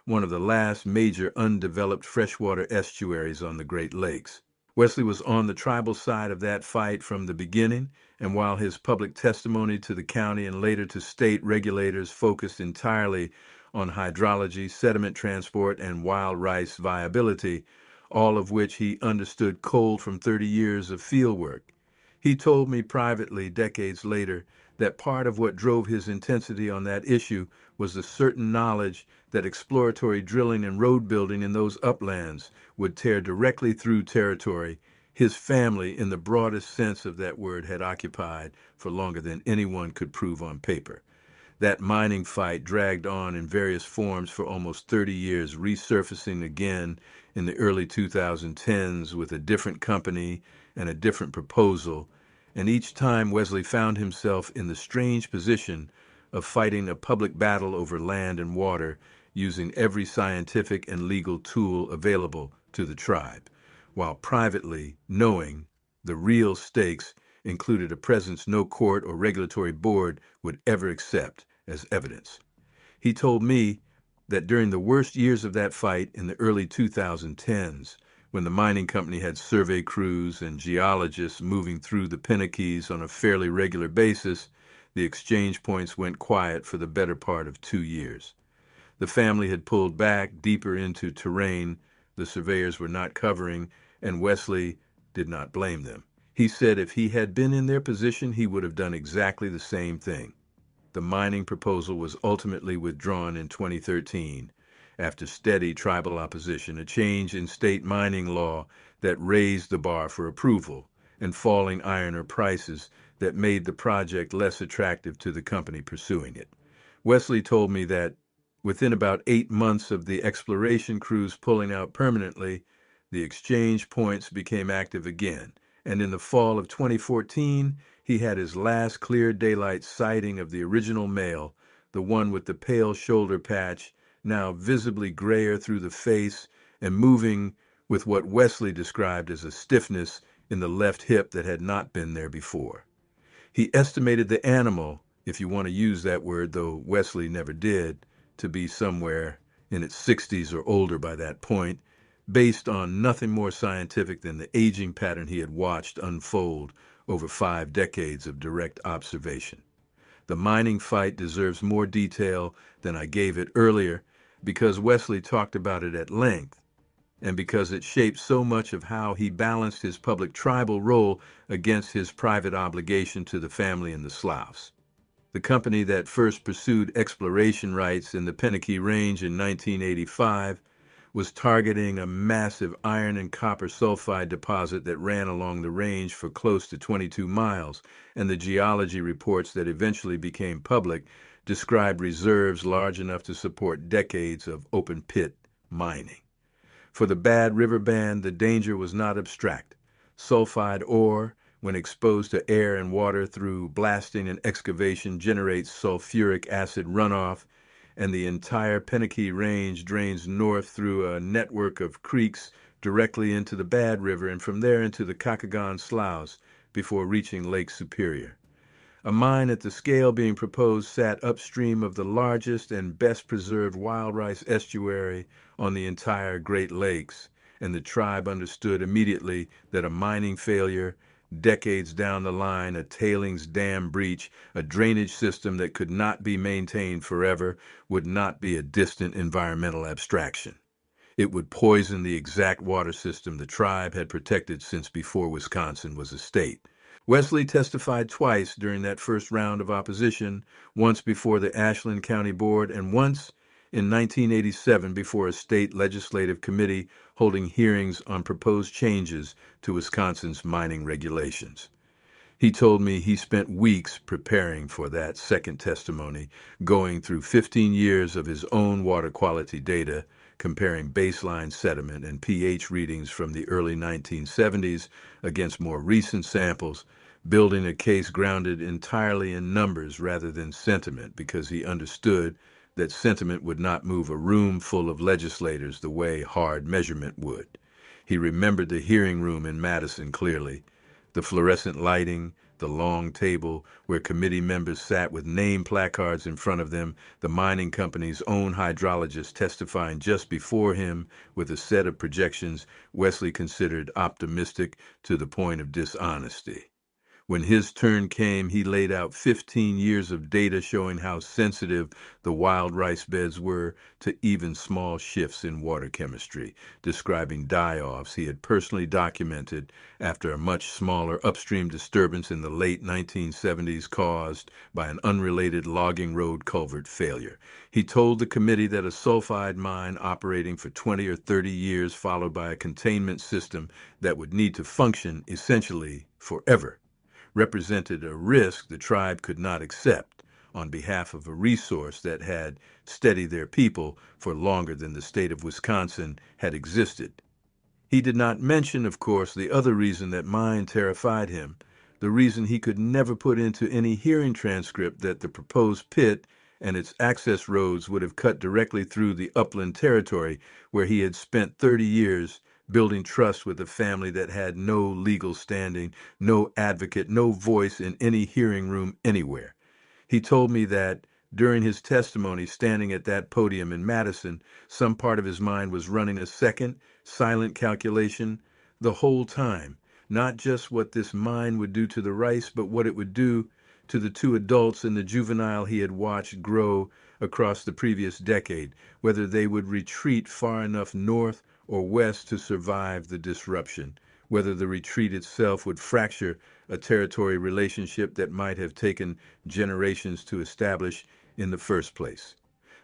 one of the last major undeveloped freshwater estuaries on the Great Lakes. Wesley was on the tribal side of that fight from the beginning, and while his public testimony to the county and later to state regulators focused entirely on hydrology, sediment transport, and wild rice viability, all of which he understood cold from 30 years of field work, he told me privately decades later that part of what drove his intensity on that issue was the certain knowledge that exploratory drilling and road building in those uplands would tear directly through territory his family, in the broadest sense of that word, had occupied for longer than anyone could prove on paper. That mining fight dragged on in various forms for almost 30 years, resurfacing again in the early 2010s with a different company and a different proposal, and each time Wesley found himself in the strange position of fighting a public battle over land and water using every scientific and legal tool available to the tribe, while privately knowing the real stakes included a presence no court or regulatory board would ever accept as evidence. He told me that during the worst years of that fight in the early 2010s, when the mining company had survey crews and geologists moving through the Pinnakees on a fairly regular basis, the exchange points went quiet for the better part of 2 years. The family had pulled back deeper into terrain the surveyors were not covering, and Wesley did not blame them. He said if he had been in their position, he would have done exactly the same thing. The mining proposal was ultimately withdrawn in 2013 after steady tribal opposition, a change in state mining law that raised the bar for approval, and falling iron ore prices that made the project less attractive to the company pursuing it. Wesley told me that within about 8 months of the exploration crews pulling out permanently, the exchange points became active again, and in the fall of 2014, he had his last clear daylight sighting of the original male, the one with the pale shoulder patch, now visibly grayer through the face and moving with what Wesley described as a stiffness in the left hip that had not been there before. He estimated the animal, if you want to use that word, though Wesley never did, to be somewhere in its 60s or older by that point, based on nothing more scientific than the aging pattern he had watched unfold over 5 decades of direct observation. The mining fight deserves more detail than I gave it earlier because Wesley talked about it at length, and because it shaped so much of how he balanced his public tribal role against his private obligation to the family in the sloughs. The company that first pursued exploration rights in the Pinnaque Range in 1985 was targeting a massive iron and copper sulfide deposit that ran along the range for close to 22 miles, and the geology reports that eventually became public described reserves large enough to support decades of open pit mining. For the Bad River Band, the danger was not abstract. Sulfide ore, when exposed to air and water through blasting and excavation, generates sulfuric acid runoff, and the entire Pinnaque Range drains north through a network of creeks directly into the Bad River and from there into the Kakagon Sloughs before reaching Lake Superior. A mine at the scale being proposed sat upstream of the largest and best preserved wild rice estuary on the entire Great Lakes, and the tribe understood immediately that a mining failure, decades down the line, a tailings dam breach, a drainage system that could not be maintained forever, would not be a distant environmental abstraction. It would poison the exact water system the tribe had protected since before Wisconsin was a state. Wesley testified twice during that first round of opposition, once before the Ashland County Board and once in 1987 before a state legislative committee holding hearings on proposed changes to Wisconsin's mining regulations. He told me he spent weeks preparing for that second testimony, going through 15 years of his own water quality data, comparing baseline sediment and pH readings from the early 1970s against more recent samples, building a case grounded entirely in numbers rather than sentiment because he understood that sentiment would not move a room full of legislators the way hard measurement would. He remembered the hearing room in Madison clearly, the fluorescent lighting, the long table where committee members sat with name placards in front of them, the mining company's own hydrologist testifying just before him with a set of projections Wesley considered optimistic to the point of dishonesty. When his turn came, he laid out 15 years of data showing how sensitive the wild rice beds were to even small shifts in water chemistry, describing die-offs he had personally documented after a much smaller upstream disturbance in the late 1970s caused by an unrelated logging road culvert failure. He told the committee that a sulfide mine operating for 20 or 30 years followed by a containment system that would need to function essentially forever represented a risk the tribe could not accept on behalf of a resource that had steadied their people for longer than the state of Wisconsin had existed. He did not mention, of course, the other reason that mine terrified him, the reason he could never put into any hearing transcript that the proposed pit and its access roads would have cut directly through the upland territory where he had spent 30 years building trust with a family that had no legal standing, no advocate, no voice in any hearing room anywhere. He told me that during his testimony standing at that podium in Madison, some part of his mind was running a second, silent calculation the whole time, not just what this mine would do to the rice, but what it would do to the two adults and the juvenile he had watched grow across the previous decade, whether they would retreat far enough north or west to survive the disruption, whether the retreat itself would fracture a territory relationship that might have taken generations to establish in the first place.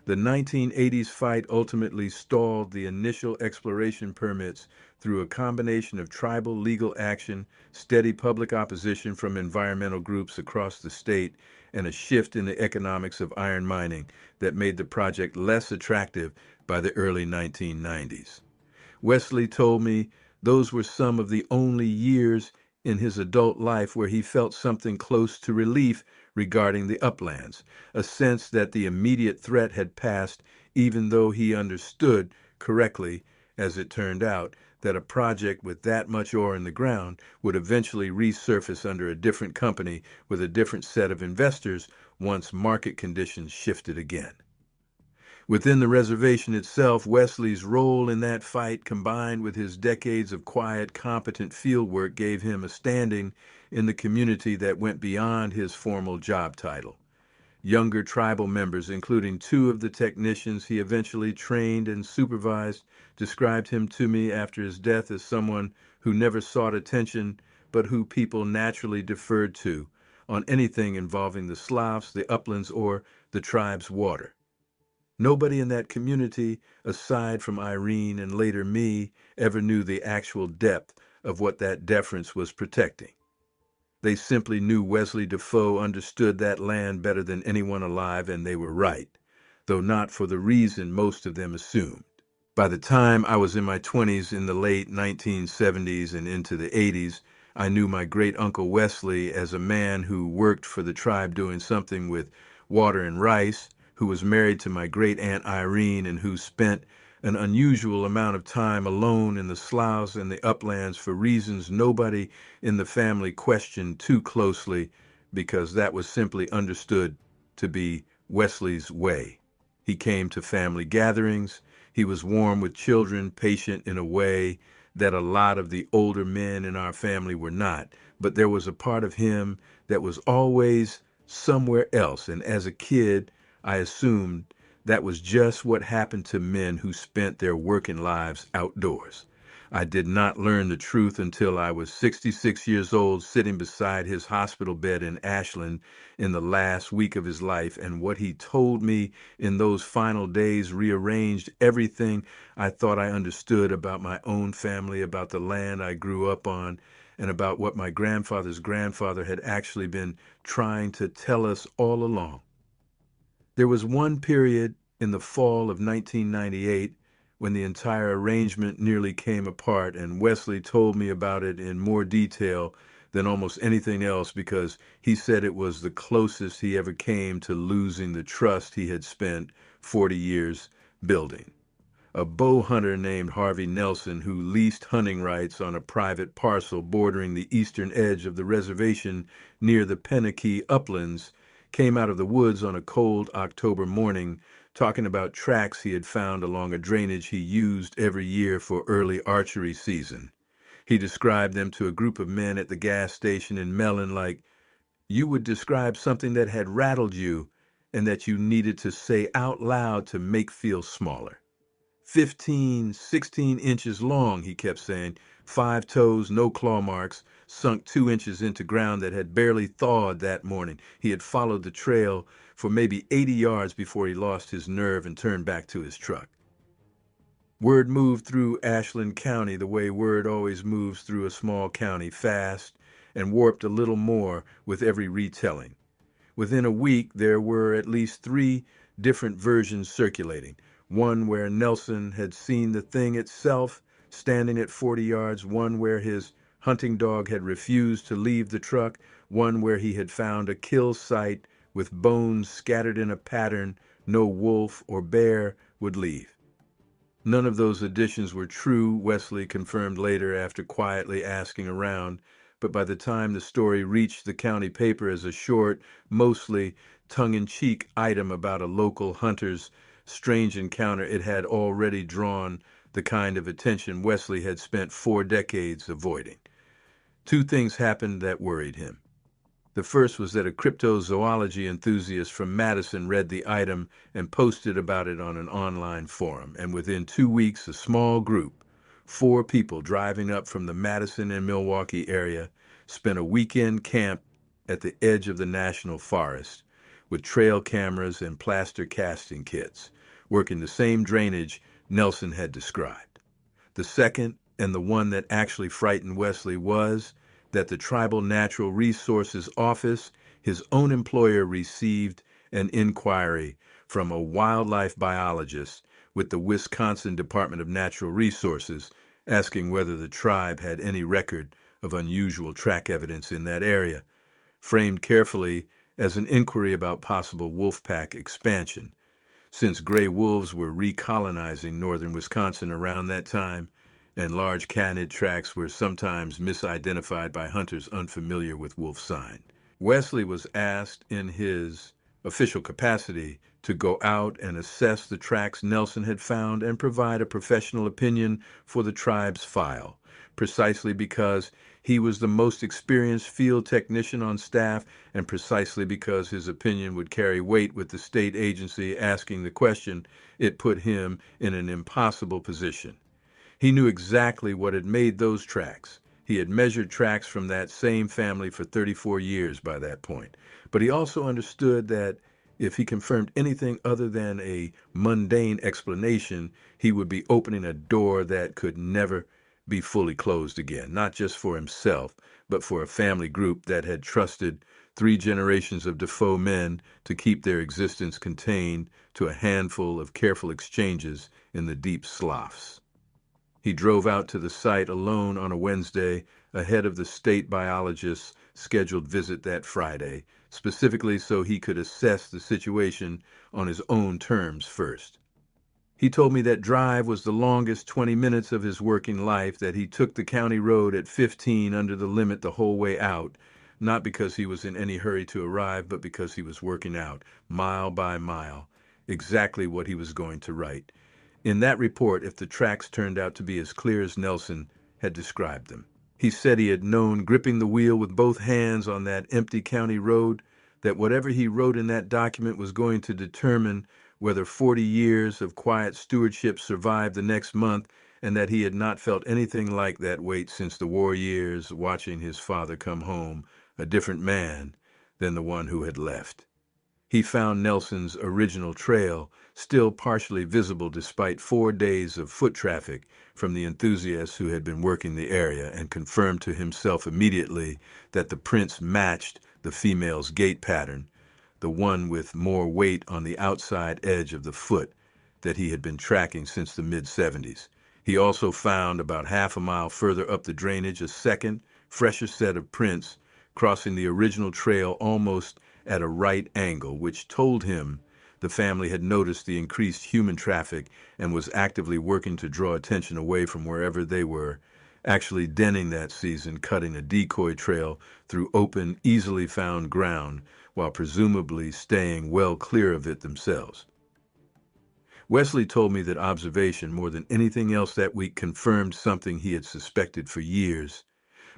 The 1980s fight ultimately stalled the initial exploration permits through a combination of tribal legal action, steady public opposition from environmental groups across the state, and a shift in the economics of iron mining that made the project less attractive by the early 1990s. Wesley told me those were some of the only years in his adult life where he felt something close to relief regarding the uplands, a sense that the immediate threat had passed, even though he understood correctly, as it turned out, that a project with that much ore in the ground would eventually resurface under a different company with a different set of investors once market conditions shifted again. Within the reservation itself, Wesley's role in that fight, combined with his decades of quiet, competent field work, gave him a standing in the community that went beyond his formal job title. Younger tribal members, including two of the technicians he eventually trained and supervised, described him to me after his death as someone who never sought attention, but who people naturally deferred to on anything involving the sloughs, the uplands, or the tribe's water. Nobody in that community, aside from Irene and later me, ever knew the actual depth of what that deference was protecting. They simply knew Wesley Defoe understood that land better than anyone alive, and they were right, though not for the reason most of them assumed. By the time I was in my 20s in the late 1970s and into the 80s, I knew my great-uncle Wesley as a man who worked for the tribe doing something with water and rice, who was married to my great-aunt Irene and who spent an unusual amount of time alone in the sloughs and the uplands for reasons nobody in the family questioned too closely because that was simply understood to be Wesley's way. He came to family gatherings. He was warm with children, patient in a way that a lot of the older men in our family were not. But there was a part of him that was always somewhere else. And as a kid, I assumed that was just what happened to men who spent their working lives outdoors. I did not learn the truth until I was 66 years old, sitting beside his hospital bed in Ashland in the last week of his life, and what he told me in those final days rearranged everything I thought I understood about my own family, about the land I grew up on, and about what my grandfather's grandfather had actually been trying to tell us all along. There was one period in the fall of 1998 when the entire arrangement nearly came apart, and Wesley told me about it in more detail than almost anything else because he said it was the closest he ever came to losing the trust he had spent 40 years building. A bow hunter named Harvey Nelson, who leased hunting rights on a private parcel bordering the eastern edge of the reservation near the Pennaquis uplands, came out of the woods on a cold October morning talking about tracks he had found along a drainage he used every year for early archery season. He described them to a group of men at the gas station in Mellon like you would describe something that had rattled you and that you needed to say out loud to make feel smaller. 15, 16 inches long, he kept saying, 5 toes, no claw marks, sunk 2 inches into ground that had barely thawed that morning. He had followed the trail for maybe 80 yards before he lost his nerve and turned back to his truck. Word moved through Ashland County the way word always moves through a small county, fast, and warped a little more with every retelling. Within a week, there were at least 3 different versions circulating. One where Nelson had seen the thing itself standing at 40 yards, one where his hunting dog had refused to leave the truck, one where he had found a kill site with bones scattered in a pattern no wolf or bear would leave. None of those additions were true, Wesley confirmed later after quietly asking around, but by the time the story reached the county paper as a short, mostly tongue-in-cheek item about a local hunter's strange encounter, it had already drawn the kind of attention Wesley had spent 4 decades avoiding. 2 things happened that worried him. The first was that a cryptozoology enthusiast from Madison read the item and posted about it on an online forum, and within 2 weeks a small group, 4 people driving up from the Madison and Milwaukee area, spent a weekend camp at the edge of the national forest with trail cameras and plaster casting kits, working the same drainage Nelson had described. The second, and the one that actually frightened Wesley, was that the Tribal Natural Resources Office, his own employer, received an inquiry from a wildlife biologist with the Wisconsin Department of Natural Resources asking whether the tribe had any record of unusual track evidence in that area, framed carefully as an inquiry about possible wolf pack expansion. Since gray wolves were recolonizing northern Wisconsin around that time, and large canid tracks were sometimes misidentified by hunters unfamiliar with wolf sign. Wesley was asked in his official capacity to go out and assess the tracks Nelson had found and provide a professional opinion for the tribe's file, precisely because he was the most experienced field technician on staff and precisely because his opinion would carry weight with the state agency asking the question. It put him in an impossible position. He knew exactly what had made those tracks. He had measured tracks from that same family for 34 years by that point. But he also understood that if he confirmed anything other than a mundane explanation, he would be opening a door that could never be fully closed again, not just for himself, but for a family group that had trusted 3 generations of Defoe men to keep their existence contained to a handful of careful exchanges in the deep sloughs. He drove out to the site alone on a Wednesday ahead of the state biologist's scheduled visit that Friday, specifically so he could assess the situation on his own terms first. He told me that drive was the longest 20 minutes of his working life, that he took the county road at 15 under the limit the whole way out, not because he was in any hurry to arrive, but because he was working out, mile by mile, exactly what he was going to write in that report if the tracks turned out to be as clear as Nelson had described them. He said he had known, gripping the wheel with both hands on that empty county road, that whatever he wrote in that document was going to determine whether 40 years of quiet stewardship survived the next month, and that he had not felt anything like that weight since the war years, watching his father come home a different man than the one who had left. He found Nelson's original trail still partially visible despite 4 days of foot traffic from the enthusiasts who had been working the area, and confirmed to himself immediately that the prints matched the female's gait pattern, the one with more weight on the outside edge of the foot that he had been tracking since the mid-70s. He also found about half a mile further up the drainage a second, fresher set of prints crossing the original trail almost at a right angle, which told him The family had noticed the increased human traffic and was actively working to draw attention away from wherever they were, actually denning that season, cutting a decoy trail through open, easily found ground, while presumably staying well clear of it themselves. Wesley told me that observation, more than anything else that week, confirmed something he had suspected for years,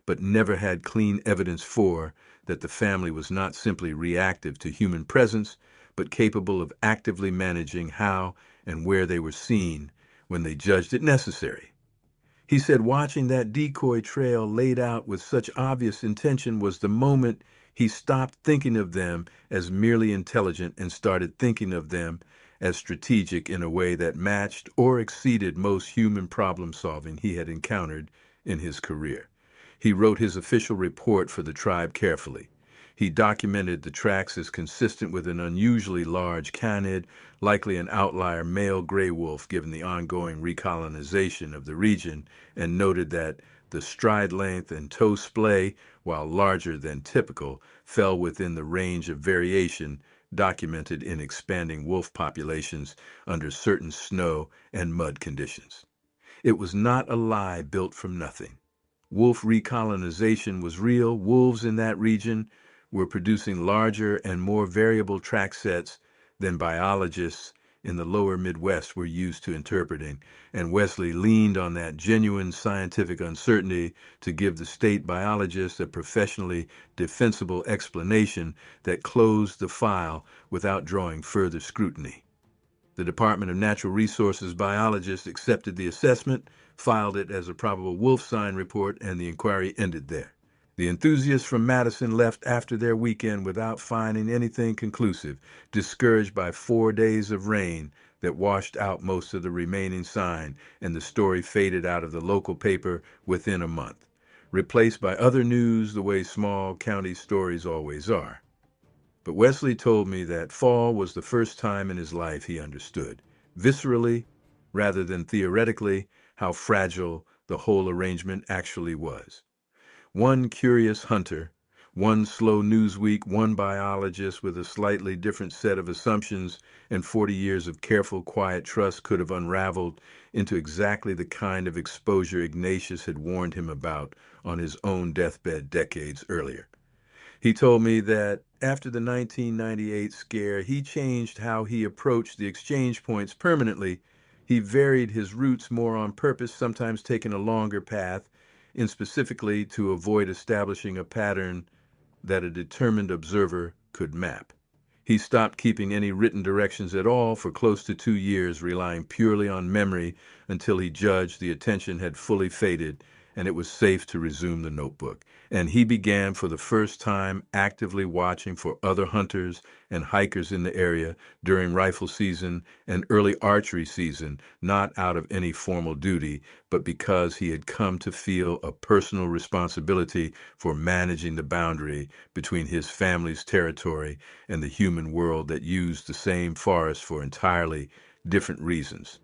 but never had clean evidence for, that the family was not simply reactive to human presence, but capable of actively managing how and where they were seen when they judged it necessary. He said watching that decoy trail laid out with such obvious intention was the moment he stopped thinking of them as merely intelligent and started thinking of them as strategic in a way that matched or exceeded most human problem solving he had encountered in his career. He wrote his official report for the tribe carefully. He documented the tracks as consistent with an unusually large canid, likely an outlier male gray wolf given the ongoing recolonization of the region, and noted that the stride length and toe splay, while larger than typical, fell within the range of variation documented in expanding wolf populations under certain snow and mud conditions. It was not a lie built from nothing. Wolf recolonization was real. Wolves in that region were producing larger and more variable track sets than biologists in the lower Midwest were used to interpreting, and Wesley leaned on that genuine scientific uncertainty to give the state biologists a professionally defensible explanation that closed the file without drawing further scrutiny. The Department of Natural Resources biologist accepted the assessment, filed it as a probable wolf sign report, and the inquiry ended there. The enthusiasts from Madison left after their weekend without finding anything conclusive, discouraged by 4 days of rain that washed out most of the remaining sign, and the story faded out of the local paper within a month, replaced by other news the way small county stories always are. But Wesley told me that fall was the first time in his life he understood, viscerally rather than theoretically, how fragile the whole arrangement actually was. One curious hunter, one slow news week, one biologist with a slightly different set of assumptions, and 40 years of careful, quiet trust could have unraveled into exactly the kind of exposure Ignatius had warned him about on his own deathbed decades earlier. He told me that after the 1998 scare, he changed how he approached the exchange points permanently. He varied his routes more on purpose, sometimes taking a longer path, and specifically to avoid establishing a pattern that a determined observer could map. He stopped keeping any written directions at all for close to 2 years, relying purely on memory until he judged the attention had fully faded and it was safe to resume the notebook. And he began for the first time actively watching for other hunters and hikers in the area during rifle season and early archery season, not out of any formal duty, but because he had come to feel a personal responsibility for managing the boundary between his family's territory and the human world that used the same forest for entirely different reasons.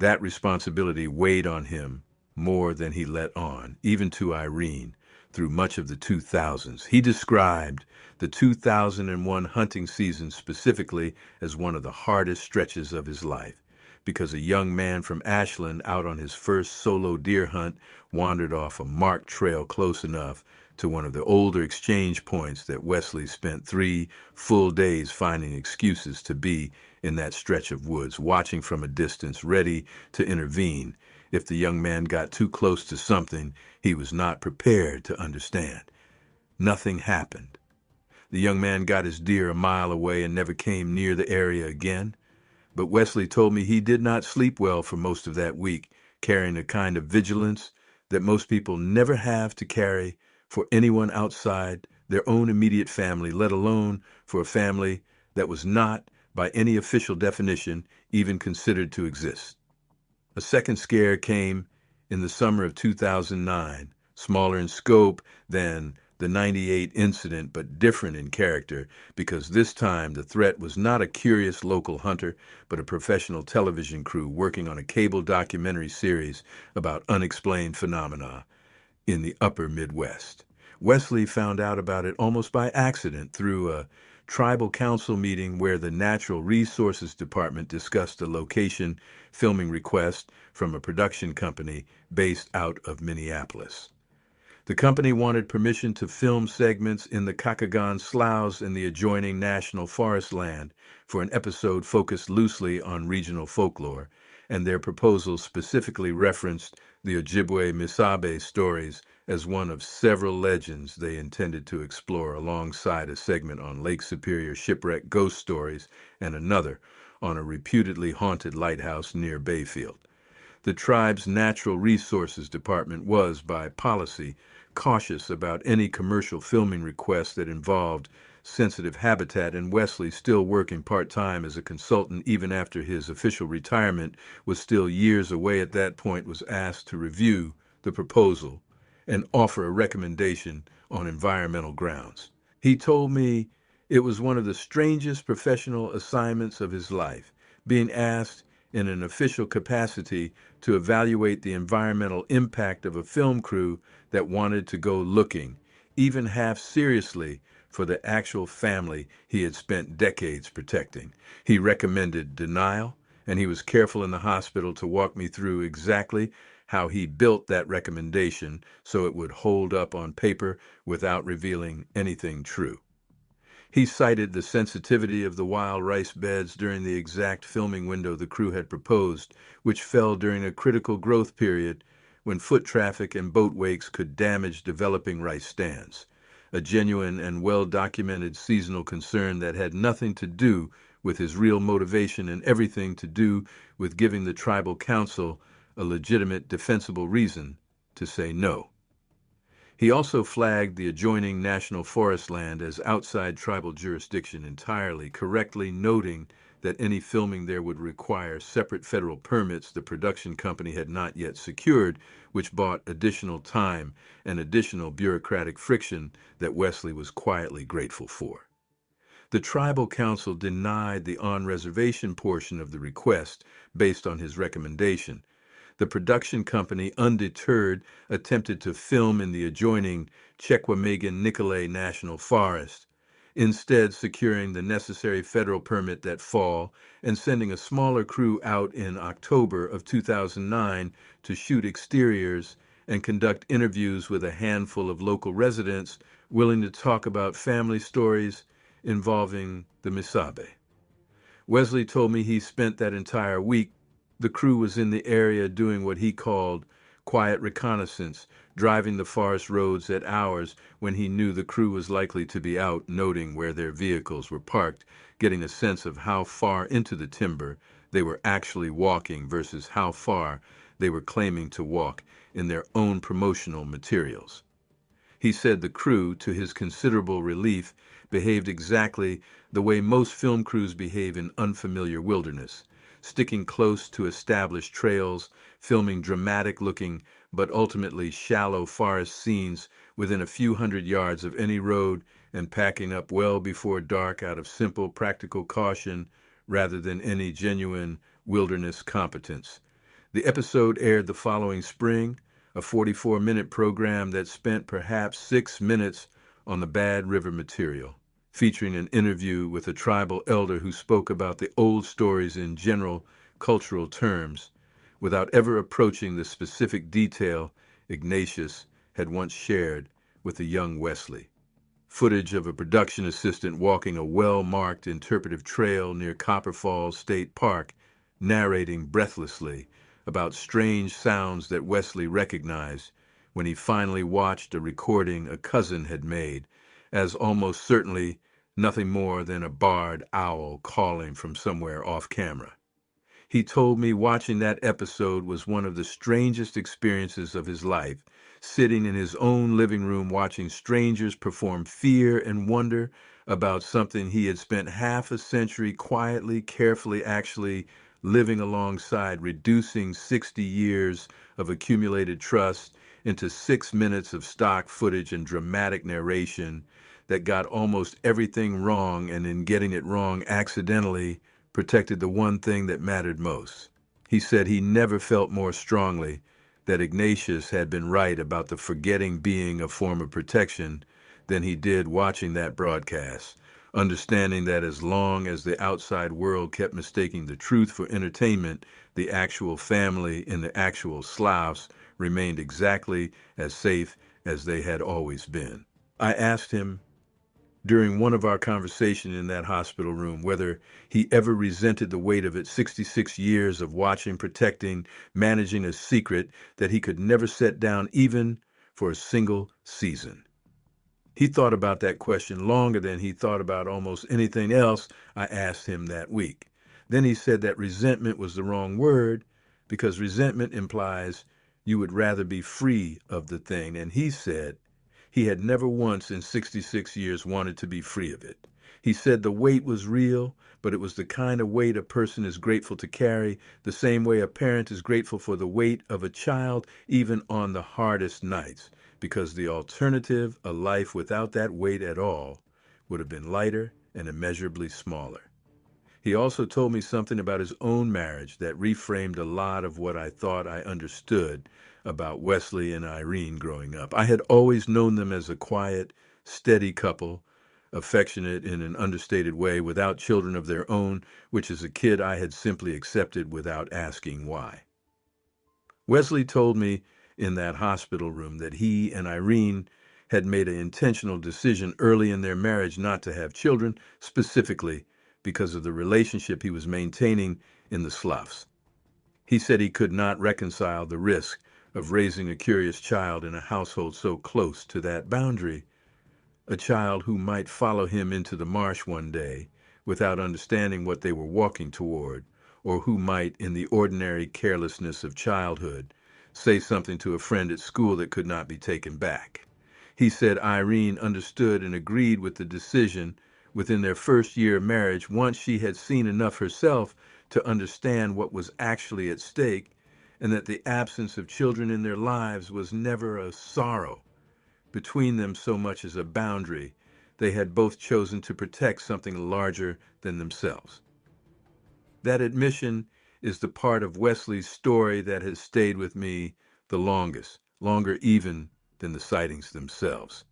That responsibility weighed on him more than he let on, even to Irene, through much of the 2000s. He described the 2001 hunting season specifically as one of the hardest stretches of his life, because a young man from Ashland out on his first solo deer hunt wandered off a marked trail close enough to one of the older exchange points that Wesley spent 3 full days finding excuses to be in that stretch of woods, watching from a distance, ready to intervene if the young man got too close to something he was not prepared to understand. Nothing happened. The young man got his deer a mile away and never came near the area again. But Wesley told me he did not sleep well for most of that week, carrying a kind of vigilance that most people never have to carry for anyone outside their own immediate family, let alone for a family that was not, by any official definition, even considered to exist. A second scare came in the summer of 2009, smaller in scope than the '98 incident, but different in character, because this time the threat was not a curious local hunter, but a professional television crew working on a cable documentary series about unexplained phenomena in the upper Midwest. Wesley found out about it almost by accident through a tribal council meeting where the Natural Resources Department discussed a location filming request from a production company based out of Minneapolis. The company wanted permission to film segments in the Kakagon sloughs in the adjoining National Forest land for an episode focused loosely on regional folklore, and their proposal specifically referenced the Ojibwe Misabe stories as one of several legends they intended to explore alongside a segment on Lake Superior shipwreck ghost stories and another on a reputedly haunted lighthouse near Bayfield. The tribe's Natural Resources Department was, by policy, cautious about any commercial filming requests that involved sensitive habitat, and Wesley, still working part-time as a consultant even after his official retirement was still years away at that point, was asked to review the proposal and offer a recommendation on environmental grounds. He told me it was one of the strangest professional assignments of his life, being asked in an official capacity to evaluate the environmental impact of a film crew that wanted to go looking, even half seriously, for the actual family he had spent decades protecting. He recommended denial, and he was careful in the hospital to walk me through exactly how he built that recommendation so it would hold up on paper without revealing anything true. He cited the sensitivity of the wild rice beds during the exact filming window the crew had proposed, which fell during a critical growth period when foot traffic and boat wakes could damage developing rice stands, a genuine and well-documented seasonal concern that had nothing to do with his real motivation and everything to do with giving the tribal council a legitimate, defensible reason to say no. He also flagged the adjoining national forest land as outside tribal jurisdiction entirely, correctly noting that any filming there would require separate federal permits the production company had not yet secured, which bought additional time and additional bureaucratic friction that Wesley was quietly grateful for. The tribal council denied the on-reservation portion of the request based on his recommendation. The production company, undeterred, attempted to film in the adjoining Chequamegan-Nicolet National Forest, instead securing the necessary federal permit that fall and sending a smaller crew out in October of 2009 to shoot exteriors and conduct interviews with a handful of local residents willing to talk about family stories involving the Misabe. Wesley told me he spent that entire week. The crew was in the area doing what he called quiet reconnaissance, driving the forest roads at hours when he knew the crew was likely to be out, noting where their vehicles were parked, getting a sense of how far into the timber they were actually walking versus how far they were claiming to walk in their own promotional materials. He said the crew, to his considerable relief, behaved exactly the way most film crews behave in unfamiliar wilderness, sticking close to established trails, filming dramatic-looking but ultimately shallow forest scenes within a few hundred yards of any road, and packing up well before dark out of simple practical caution rather than any genuine wilderness competence. The episode aired the following spring, a 44-minute program that spent perhaps 6 minutes on the Bad River material, featuring an interview with a tribal elder who spoke about the old stories in general cultural terms, without ever approaching the specific detail Ignatius had once shared with the young Wesley. Footage of a production assistant walking a well-marked interpretive trail near Copper Falls State Park, narrating breathlessly about strange sounds that Wesley recognized when he finally watched a recording a cousin had made, as almost certainly nothing more than a barred owl calling from somewhere off camera. He told me watching that episode was one of the strangest experiences of his life, sitting in his own living room watching strangers perform fear and wonder about something he had spent half a century quietly, carefully, actually living alongside, reducing 60 years of accumulated trust into 6 minutes of stock footage and dramatic narration that got almost everything wrong, and in getting it wrong accidentally protected the one thing that mattered most. He said he never felt more strongly that Ignatius had been right about the forgetting being a form of protection than he did watching that broadcast, understanding that as long as the outside world kept mistaking the truth for entertainment, the actual family in the actual sloughs remained exactly as safe as they had always been. I asked him during one of our conversations in that hospital room whether he ever resented the weight of it 66 years of watching, protecting, managing a secret that he could never set down even for a single season. He thought about that question longer than he thought about almost anything else I asked him that week. Then he said that resentment was the wrong word because resentment implies you would rather be free of the thing. And he said he had never once in 66 years wanted to be free of it. He said the weight was real, but it was the kind of weight a person is grateful to carry, the same way a parent is grateful for the weight of a child, even on the hardest nights, because the alternative, a life without that weight at all, would have been lighter and immeasurably smaller. He also told me something about his own marriage that reframed a lot of what I thought I understood about Wesley and Irene growing up. I had always known them as a quiet, steady couple, affectionate in an understated way, without children of their own, which as a kid I had simply accepted without asking why. Wesley told me in that hospital room that he and Irene had made an intentional decision early in their marriage not to have children, specifically because of the relationship he was maintaining in the sloughs. He said he could not reconcile the risk of raising a curious child in a household so close to that boundary, a child who might follow him into the marsh one day without understanding what they were walking toward, or who might, in the ordinary carelessness of childhood, say something to a friend at school that could not be taken back. He said Irene understood and agreed with the decision within their first year of marriage once she had seen enough herself to understand what was actually at stake, and that the absence of children in their lives was never a sorrow between them so much as a boundary. They had both chosen to protect something larger than themselves. That admission is the part of Wesley's story that has stayed with me the longest, longer even than the sightings themselves,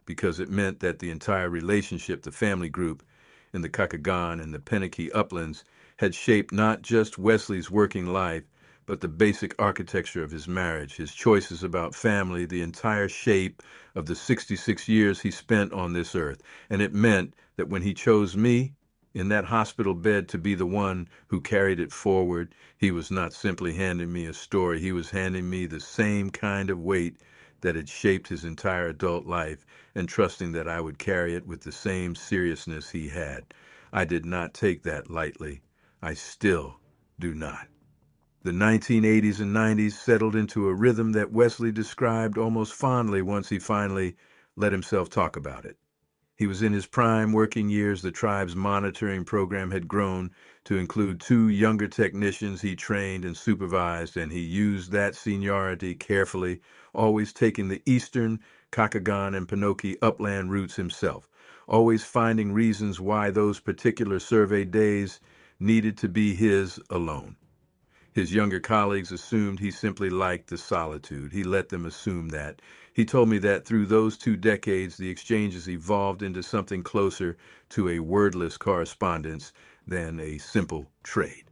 because it meant that the entire relationship, the family group in the Kakagan and the Peneke uplands, had shaped not just Wesley's working life, but the basic architecture of his marriage, his choices about family, the entire shape of the 66 years he spent on this earth. And it meant that when he chose me in that hospital bed to be the one who carried it forward, he was not simply handing me a story, he was handing me the same kind of weight that had shaped his entire adult life, and trusting that I would carry it with the same seriousness he had. I did not take that lightly. I still do not. The 1980s and 90s settled into a rhythm that Wesley described almost fondly once he finally let himself talk about it. He was in his prime working years. The tribe's monitoring program had grown to include 2 younger technicians he trained and supervised, and he used that seniority carefully, always taking the eastern, Kakagan, and Peneke upland routes himself, always finding reasons why those particular survey days needed to be his alone. His younger colleagues assumed he simply liked the solitude. He let them assume that. He told me that through those 2 decades, the exchanges evolved into something closer to a wordless correspondence than a simple trade.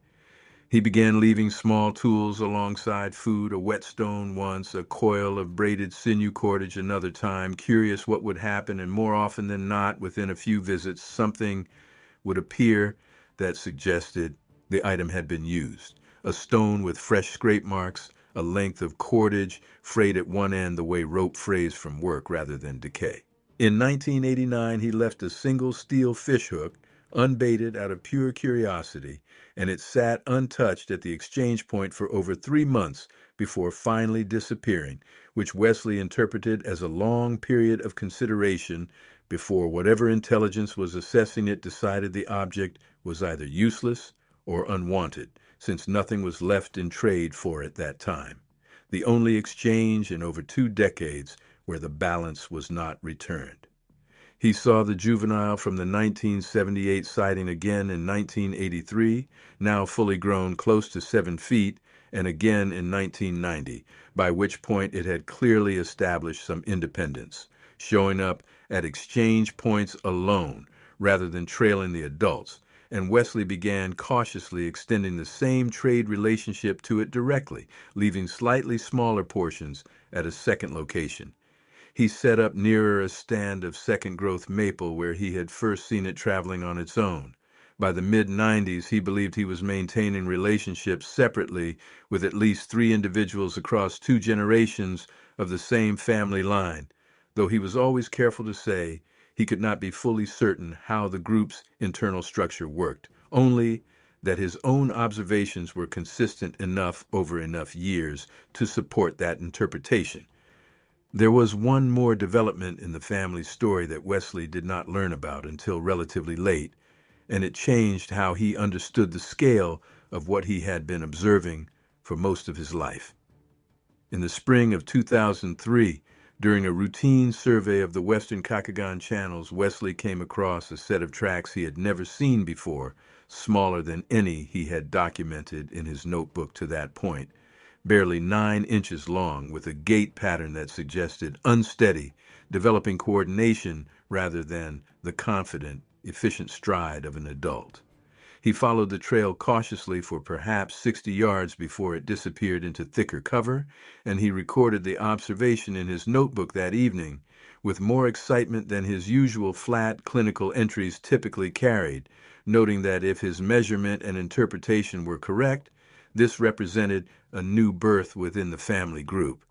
He began leaving small tools alongside food, a whetstone once, a coil of braided sinew cordage another time, curious what would happen, and more often than not, within a few visits, something would appear that suggested the item had been used. A stone with fresh scrape marks, a length of cordage frayed at one end the way rope frays from work rather than decay. In 1989, he left a single steel fishhook, unbaited out of pure curiosity, and it sat untouched at the exchange point for over 3 months before finally disappearing, which Wesley interpreted as a long period of consideration before whatever intelligence was assessing it decided the object was either useless or unwanted, since nothing was left in trade for it that time. The only exchange in over 2 decades where the balance was not returned. He saw the juvenile from the 1978 sighting again in 1983, now fully grown close to 7 feet, and again in 1990, by which point it had clearly established some independence, showing up at exchange points alone, rather than trailing the adults, and Wesley began cautiously extending the same trade relationship to it directly, leaving slightly smaller portions at a second location. He set up nearer a stand of second-growth maple where he had first seen it traveling on its own. By the mid-90s, he believed he was maintaining relationships separately with at least 3 individuals across 2 generations of the same family line, though he was always careful to say he could not be fully certain how the group's internal structure worked, only that his own observations were consistent enough over enough years to support that interpretation. There was one more development in the family's story that Wesley did not learn about until relatively late, and it changed how he understood the scale of what he had been observing for most of his life. In the spring of 2003, during a routine survey of the western Kakagan channels, Wesley came across a set of tracks he had never seen before, smaller than any he had documented in his notebook to that point, barely 9 inches long, with a gait pattern that suggested unsteady, developing coordination rather than the confident, efficient stride of an adult. He followed the trail cautiously for perhaps 60 yards before it disappeared into thicker cover, and he recorded the observation in his notebook that evening with more excitement than his usual flat clinical entries typically carried, noting that if his measurement and interpretation were correct, this represented a new birth within the family group,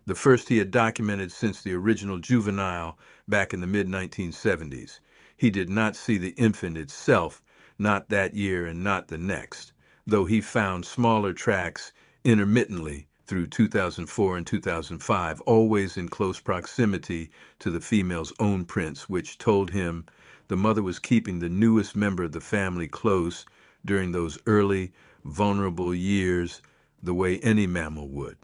the first he had documented since the original juvenile back in the mid-1970s. He did not see the infant itself, not that year and not the next, though he found smaller tracks intermittently through 2004 and 2005, always in close proximity to the female's own prints, which told him the mother was keeping the newest member of the family close during those early, vulnerable years the way any mammal would.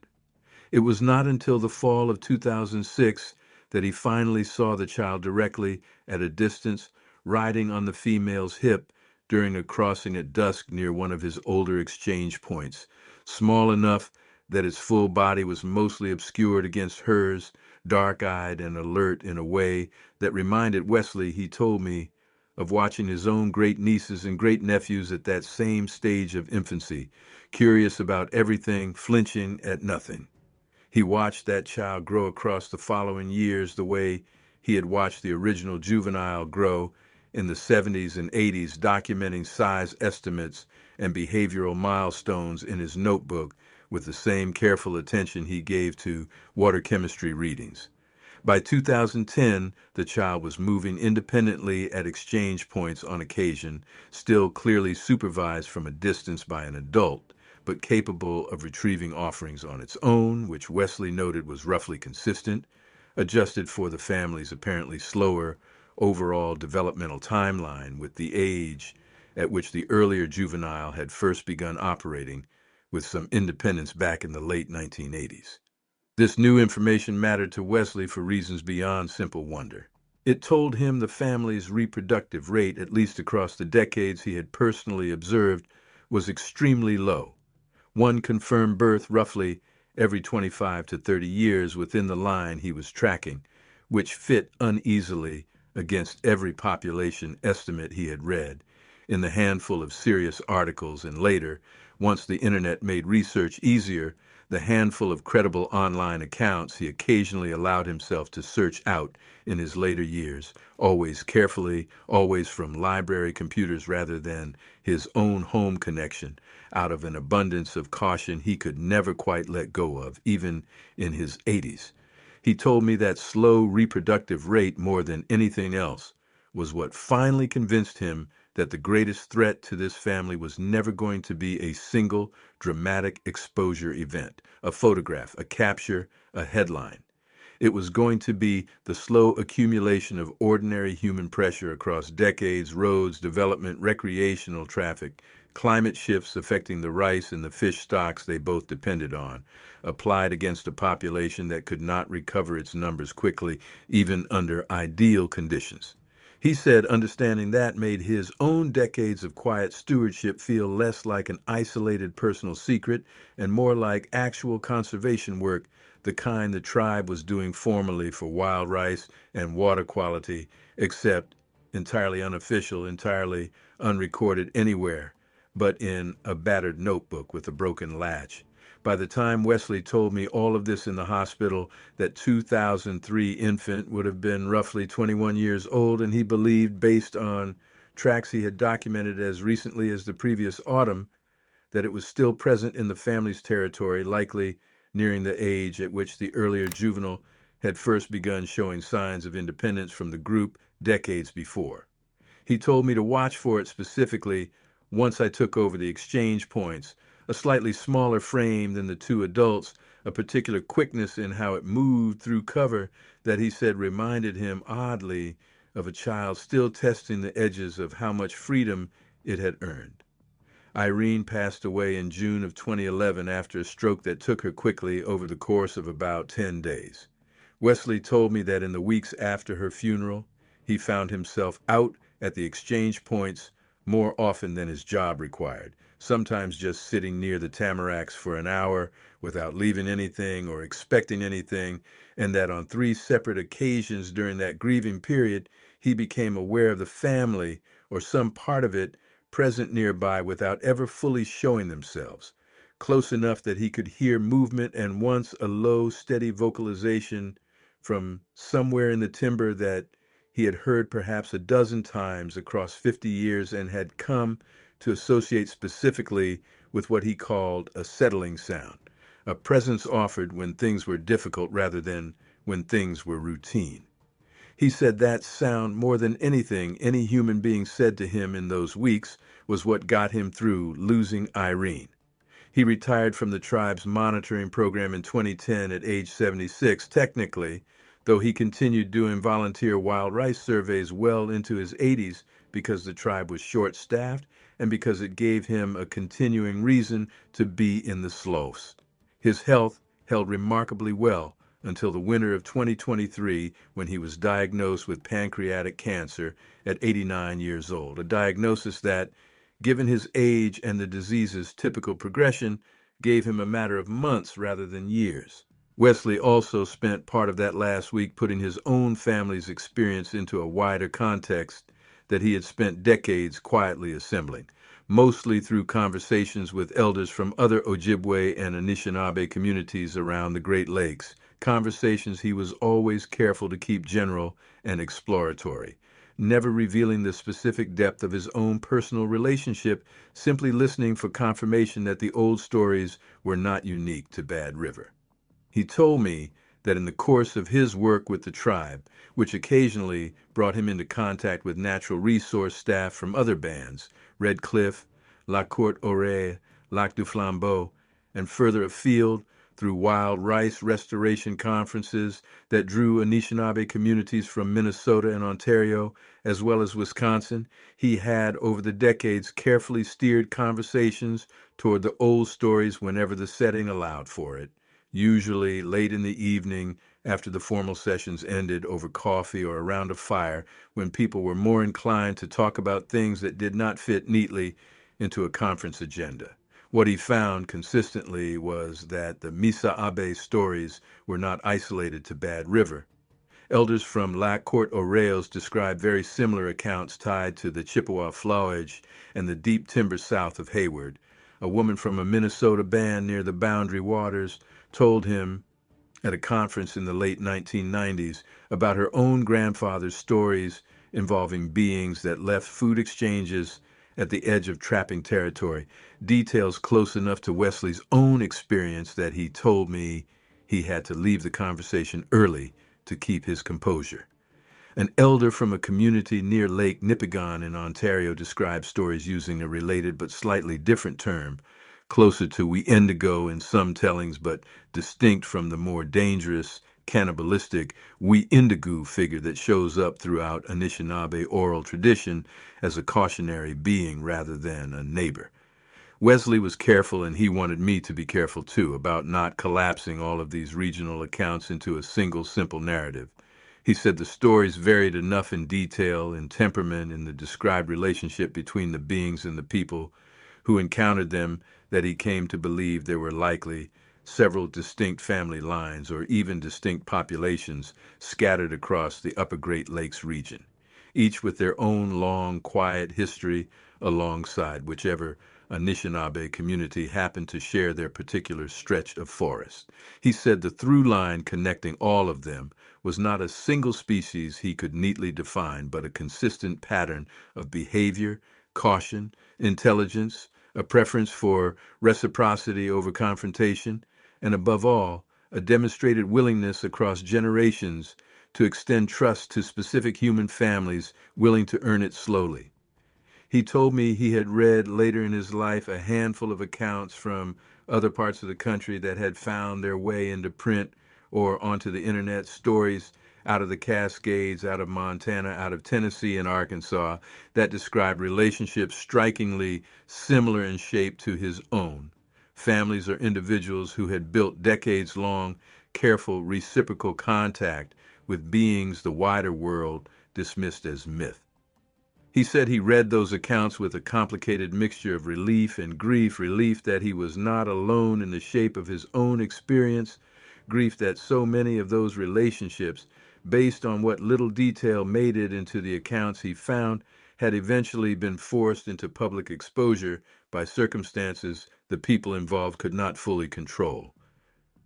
It was not until the fall of 2006 that he finally saw the child directly at a distance, riding on the female's hip during a crossing at dusk near one of his older exchange points, small enough that its full body was mostly obscured against hers, dark-eyed and alert in a way that reminded Wesley, he told me, of watching his own great-nieces and great-nephews at that same stage of infancy, curious about everything, flinching at nothing. He watched that child grow across the following years the way he had watched the original juvenile grow in the 70s and 80s, documenting size estimates and behavioral milestones in his notebook with the same careful attention he gave to water chemistry readings. By 2010, the child was moving independently at exchange points on occasion, still clearly supervised from a distance by an adult, but capable of retrieving offerings on its own, which Wesley noted was roughly consistent, adjusted for the family's apparently slower overall developmental timeline with the age at which the earlier juvenile had first begun operating with some independence back in the late 1980s. This new information mattered to Wesley for reasons beyond simple wonder. It told him the family's reproductive rate, at least across the decades he had personally observed, was extremely low. One confirmed birth roughly every 25 to 30 years within the line he was tracking, which fit uneasily against every population estimate he had read in the handful of serious articles, and later, once the internet made research easier, the handful of credible online accounts he occasionally allowed himself to search out in his later years, always carefully, always from library computers rather than his own home connection, out of an abundance of caution he could never quite let go of, even in his 80s. He told me that slow reproductive rate, more than anything else, was what finally convinced him that the greatest threat to this family was never going to be a single dramatic exposure event, a photograph, a capture, a headline. It was going to be the slow accumulation of ordinary human pressure across decades, roads, development, recreational traffic, climate shifts affecting the rice and the fish stocks they both depended on, applied against a population that could not recover its numbers quickly, even under ideal conditions. He said understanding that made his own decades of quiet stewardship feel less like an isolated personal secret and more like actual conservation work, the kind the tribe was doing formally for wild rice and water quality, except entirely unofficial, entirely unrecorded anywhere but in a battered notebook with a broken latch. By the time Wesley told me all of this in the hospital, that 2003 infant would have been roughly 21 years old, and he believed, based on tracks he had documented as recently as the previous autumn, that it was still present in the family's territory, likely nearing the age at which the earlier juvenile had first begun showing signs of independence from the group decades before. He told me to watch for it specifically once I took over the exchange points, a slightly smaller frame than the two adults, a particular quickness in how it moved through cover that he said reminded him oddly of a child still testing the edges of how much freedom it had earned. Irene passed away in June of 2011 after a stroke that took her quickly over the course of about 10 days. Wesley told me that in the weeks after her funeral, he found himself out at the exchange points more often than his job required, sometimes just sitting near the tamaracks for an hour without leaving anything or expecting anything, and that on 3 separate occasions during that grieving period, he became aware of the family or some part of it present nearby without ever fully showing themselves, close enough that he could hear movement and once a low, steady vocalization from somewhere in the timber that he had heard perhaps a dozen times across 50 years and had come to associate specifically with what he called a settling sound, a presence offered when things were difficult rather than when things were routine. He said that sound, more than anything any human being said to him in those weeks, was what got him through losing Irene. He retired from the tribe's monitoring program in 2010 at age 76, technically, though he continued doing volunteer wild rice surveys well into his 80s because the tribe was short-staffed and because it gave him a continuing reason to be in the sloughs. His health held remarkably well until the winter of 2023 when he was diagnosed with pancreatic cancer at 89 years old, a diagnosis that, given his age and the disease's typical progression, gave him a matter of months rather than years. Wesley also spent part of that last week putting his own family's experience into a wider context that he had spent decades quietly assembling, mostly through conversations with elders from other Ojibwe and Anishinaabe communities around the Great Lakes, conversations he was always careful to keep general and exploratory, never revealing the specific depth of his own personal relationship, simply listening for confirmation that the old stories were not unique to Bad River. He told me that in the course of his work with the tribe, which occasionally brought him into contact with natural resource staff from other bands, Red Cliff, La Courte Oreille, Lac du Flambeau, and further afield through wild rice restoration conferences that drew Anishinaabe communities from Minnesota and Ontario, as well as Wisconsin, he had over the decades carefully steered conversations toward the old stories whenever the setting allowed for it, usually late in the evening after the formal sessions ended over coffee or around a fire when people were more inclined to talk about things that did not fit neatly into a conference agenda. What he found consistently was that the Misa Abe stories were not isolated to Bad River. Elders from La Courte Oreilles described very similar accounts tied to the Chippewa flowage and the deep timber south of Hayward. A woman from a Minnesota band near the Boundary Waters told him at a conference in the late 1990s about her own grandfather's stories involving beings that left food exchanges at the edge of trapping territory, details close enough to Wesley's own experience that he told me he had to leave the conversation early to keep his composure. An elder from a community near Lake Nipigon in Ontario described stories using a related but slightly different term, closer to we indigo in some tellings but distinct from the more dangerous, cannibalistic we indigo figure that shows up throughout Anishinaabe oral tradition as a cautionary being rather than a neighbor. Wesley was careful, and he wanted me to be careful too, about not collapsing all of these regional accounts into a single simple narrative. He said the stories varied enough in detail, in temperament, in the described relationship between the beings and the people who encountered them that he came to believe there were likely several distinct family lines or even distinct populations scattered across the upper Great Lakes region. each with their own long, quiet history alongside whichever Anishinaabe community happened to share their particular stretch of forest. He said the through line connecting all of them was not a single species he could neatly define, but a consistent pattern of behavior, caution, intelligence, a preference for reciprocity over confrontation, and above all, a demonstrated willingness across generations to extend trust to specific human families willing to earn it slowly. He told me he had read later in his life a handful of accounts from other parts of the country that had found their way into print or onto the internet, stories out of the Cascades, out of Montana, out of Tennessee and Arkansas that described relationships strikingly similar in shape to his own. Families or individuals who had built decades long, careful reciprocal contact with beings the wider world dismissed as myth. He said he read those accounts with a complicated mixture of relief and grief, relief that he was not alone in the shape of his own experience, grief that so many of those relationships, based on what little detail made it into the accounts he found, had eventually been forced into public exposure by circumstances the people involved could not fully control.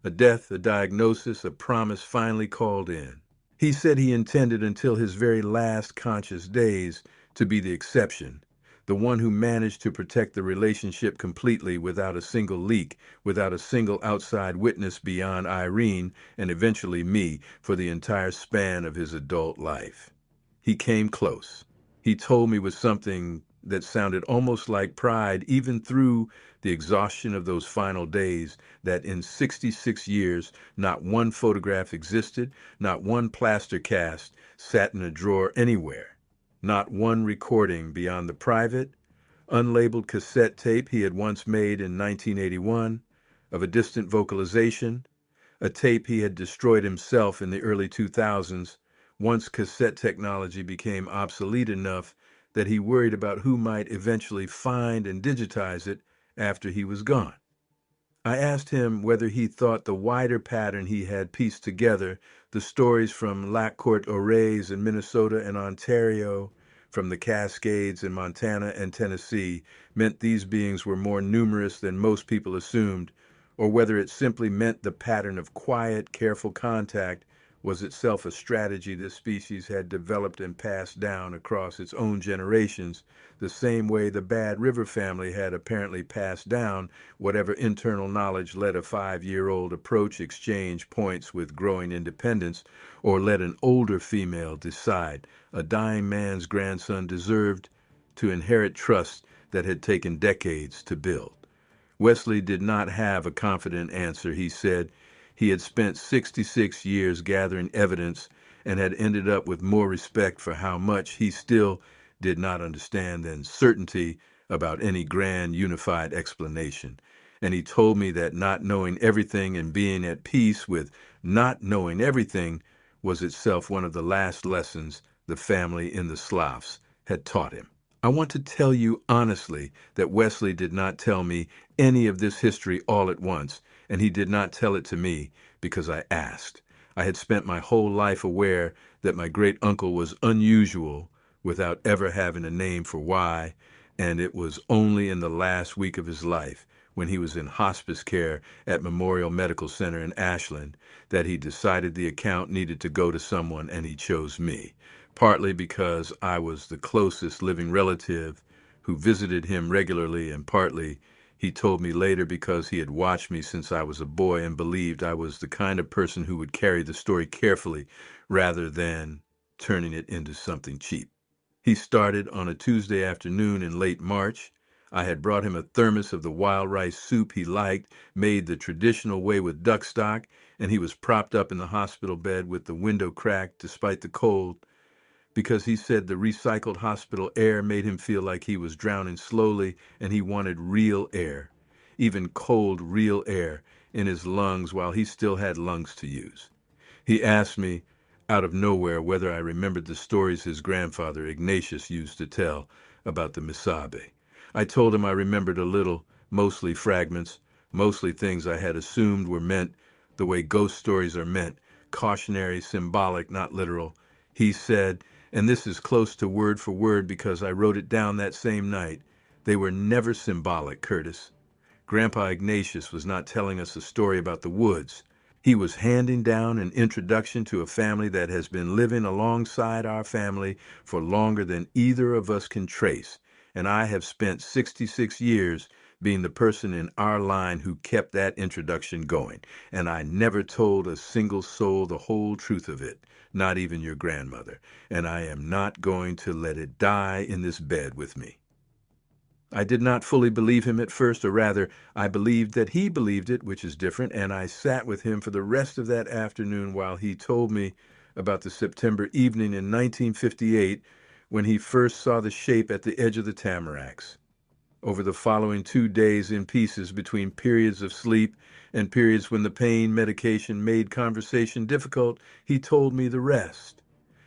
A death, a diagnosis, a promise finally called in. He said he intended until his very last conscious days to be the exception, the one who managed to protect the relationship completely without a single leak, without a single outside witness beyond Irene and eventually me for the entire span of his adult life. He came close. He told me with something that sounded almost like pride, even through the exhaustion of those final days, that in 66 years, not one photograph existed, not one plaster cast sat in a drawer anywhere, not one recording beyond the private, unlabeled cassette tape he had once made in 1981 of a distant vocalization, a tape he had destroyed himself in the early 2000s, once cassette technology became obsolete enough that he worried about who might eventually find and digitize it after he was gone. I asked him whether he thought the wider pattern he had pieced together, the stories from Lac-Courte Oreilles in Minnesota and Ontario, from the Cascades in Montana and Tennessee, meant these beings were more numerous than most people assumed, or whether it simply meant the pattern of quiet, careful contact was itself a strategy this species had developed and passed down across its own generations, the same way the Bad River family had apparently passed down whatever internal knowledge let a 5-year-old approach exchange points with growing independence, or let an older female decide a dying man's grandson deserved to inherit trust that had taken decades to build. Wesley did not have a confident answer. He said he had spent 66 years gathering evidence and had ended up with more respect for how much he still did not understand than certainty about any grand unified explanation. And he told me that not knowing everything and being at peace with not knowing everything was itself one of the last lessons the family in the sloughs had taught him. I want to tell you honestly that Wesley did not tell me any of this history all at once, and he did not tell it to me because I asked. I had spent my whole life aware that my great uncle was unusual without ever having a name for why, and it was only in the last week of his life, when he was in hospice care at Memorial Medical Center in Ashland, that he decided the account needed to go to someone, and he chose me, partly because I was the closest living relative who visited him regularly, and partly, he told me later, because he had watched me since I was a boy and believed I was the kind of person who would carry the story carefully rather than turning it into something cheap. He started on a Tuesday afternoon in late March. I had brought him a thermos of the wild rice soup he liked, made the traditional way with duck stock, and he was propped up in the hospital bed with the window cracked despite the cold, because he said the recycled hospital air made him feel like he was drowning slowly and he wanted real air, even cold, real air in his lungs while he still had lungs to use. He asked me out of nowhere whether I remembered the stories his grandfather Ignatius used to tell about the Misabe. I told him I remembered a little, mostly fragments, mostly things I had assumed were meant the way ghost stories are meant, cautionary, symbolic, not literal. He said And this is close to word for word because I wrote it down that same night. They were never symbolic, Curtis. Grandpa Ignatius was not telling us a story about the woods. He was handing down an introduction to a family that has been living alongside our family for longer than either of us can trace. And I have spent 66 years being the person in our line who kept that introduction going. And I never told a single soul the whole truth of it, not even your grandmother. And I am not going to let it die in this bed with me. I did not fully believe him at first, or rather, I believed that he believed it, which is different, and I sat with him for the rest of that afternoon while he told me about the September evening in 1958 when he first saw the shape at the edge of the tamaracks. Over the following 2 days in pieces between periods of sleep and periods when the pain medication made conversation difficult, he told me the rest.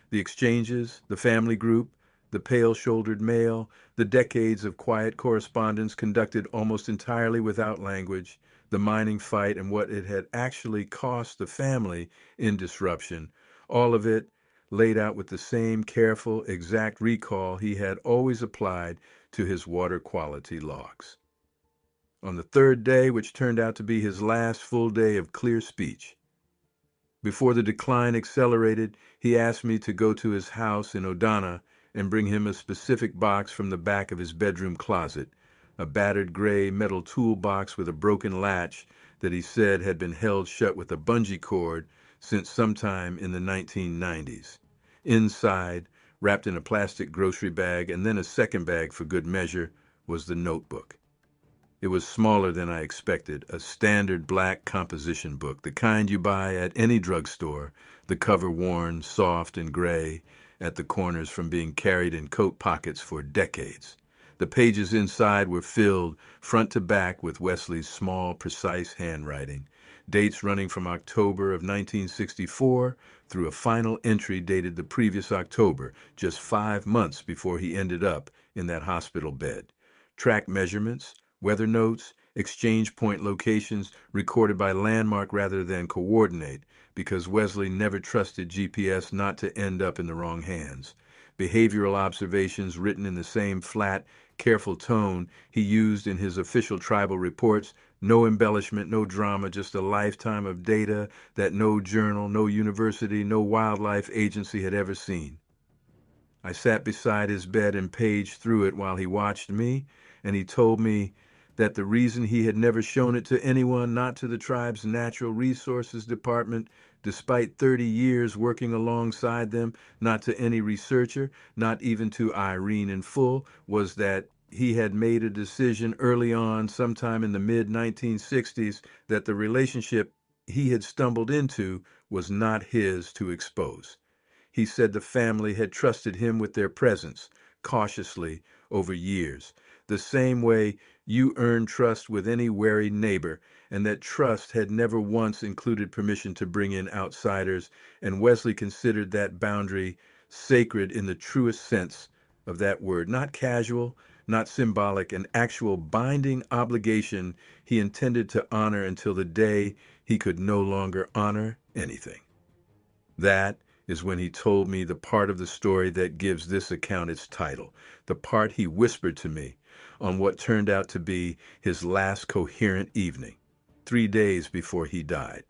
The exchanges, the family group, the pale-shouldered male, the decades of quiet correspondence conducted almost entirely without language, the mining fight and what it had actually cost the family in disruption, all of it laid out with the same careful, exact recall he had always applied to his water quality logs. On the third day, which turned out to be his last full day of clear speech, before the decline accelerated, he asked me to go to his house in Odana and bring him a specific box from the back of his bedroom closet, a battered gray metal toolbox with a broken latch that he said had been held shut with a bungee cord since sometime in the 1990s. Inside, wrapped in a plastic grocery bag and then a second bag for good measure, was the notebook. It was smaller than I expected, a standard black composition book, the kind you buy at any drugstore, the cover worn, soft and gray at the corners from being carried in coat pockets for decades. The pages inside were filled front to back with Wesley's small, precise handwriting, dates running from October of 1964 through a final entry dated the previous October, just 5 months before he ended up in that hospital bed. Track measurements, weather notes, exchange point locations recorded by landmark rather than coordinate, because Wesley never trusted GPS not to end up in the wrong hands. Behavioral observations written in the same flat, careful tone he used in his official tribal reports, no embellishment, no drama, just a lifetime of data that no journal, no university, no wildlife agency had ever seen. I sat beside his bed and paged through it while he watched me, and he told me that the reason he had never shown it to anyone, not to the tribe's natural resources department, despite 30 years working alongside them, not to any researcher, not even to Irene in full, was that he had made a decision early on, sometime in the mid-1960s, that the relationship he had stumbled into was not his to expose. He said the family had trusted him with their presence, cautiously, over years, the same way you earn trust with any wary neighbor, and that trust had never once included permission to bring in outsiders, and Wesley considered that boundary sacred in the truest sense of that word, not casual, not symbolic, an actual binding obligation he intended to honor until the day he could no longer honor anything. That is when he told me the part of the story that gives this account its title, the part he whispered to me on what turned out to be his last coherent evening, 3 days before he died.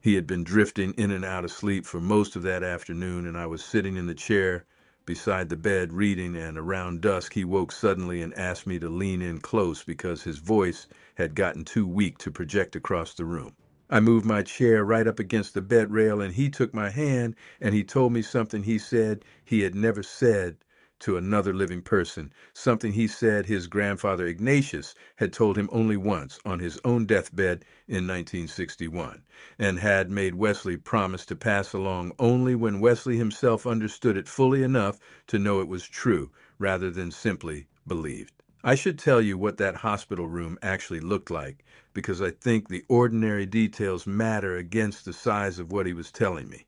He had been drifting in and out of sleep for most of that afternoon, and I was sitting in the chair beside the bed reading, and around dusk he woke suddenly and asked me to lean in close because his voice had gotten too weak to project across the room. I moved my chair right up against the bed rail, and he took my hand, and he told me something he said he had never said to another living person, something he said his grandfather Ignatius had told him only once on his own deathbed in 1961, and had made Wesley promise to pass along only when Wesley himself understood it fully enough to know it was true, rather than simply believed. I should tell you what that hospital room actually looked like, because I think the ordinary details matter against the size of what he was telling me.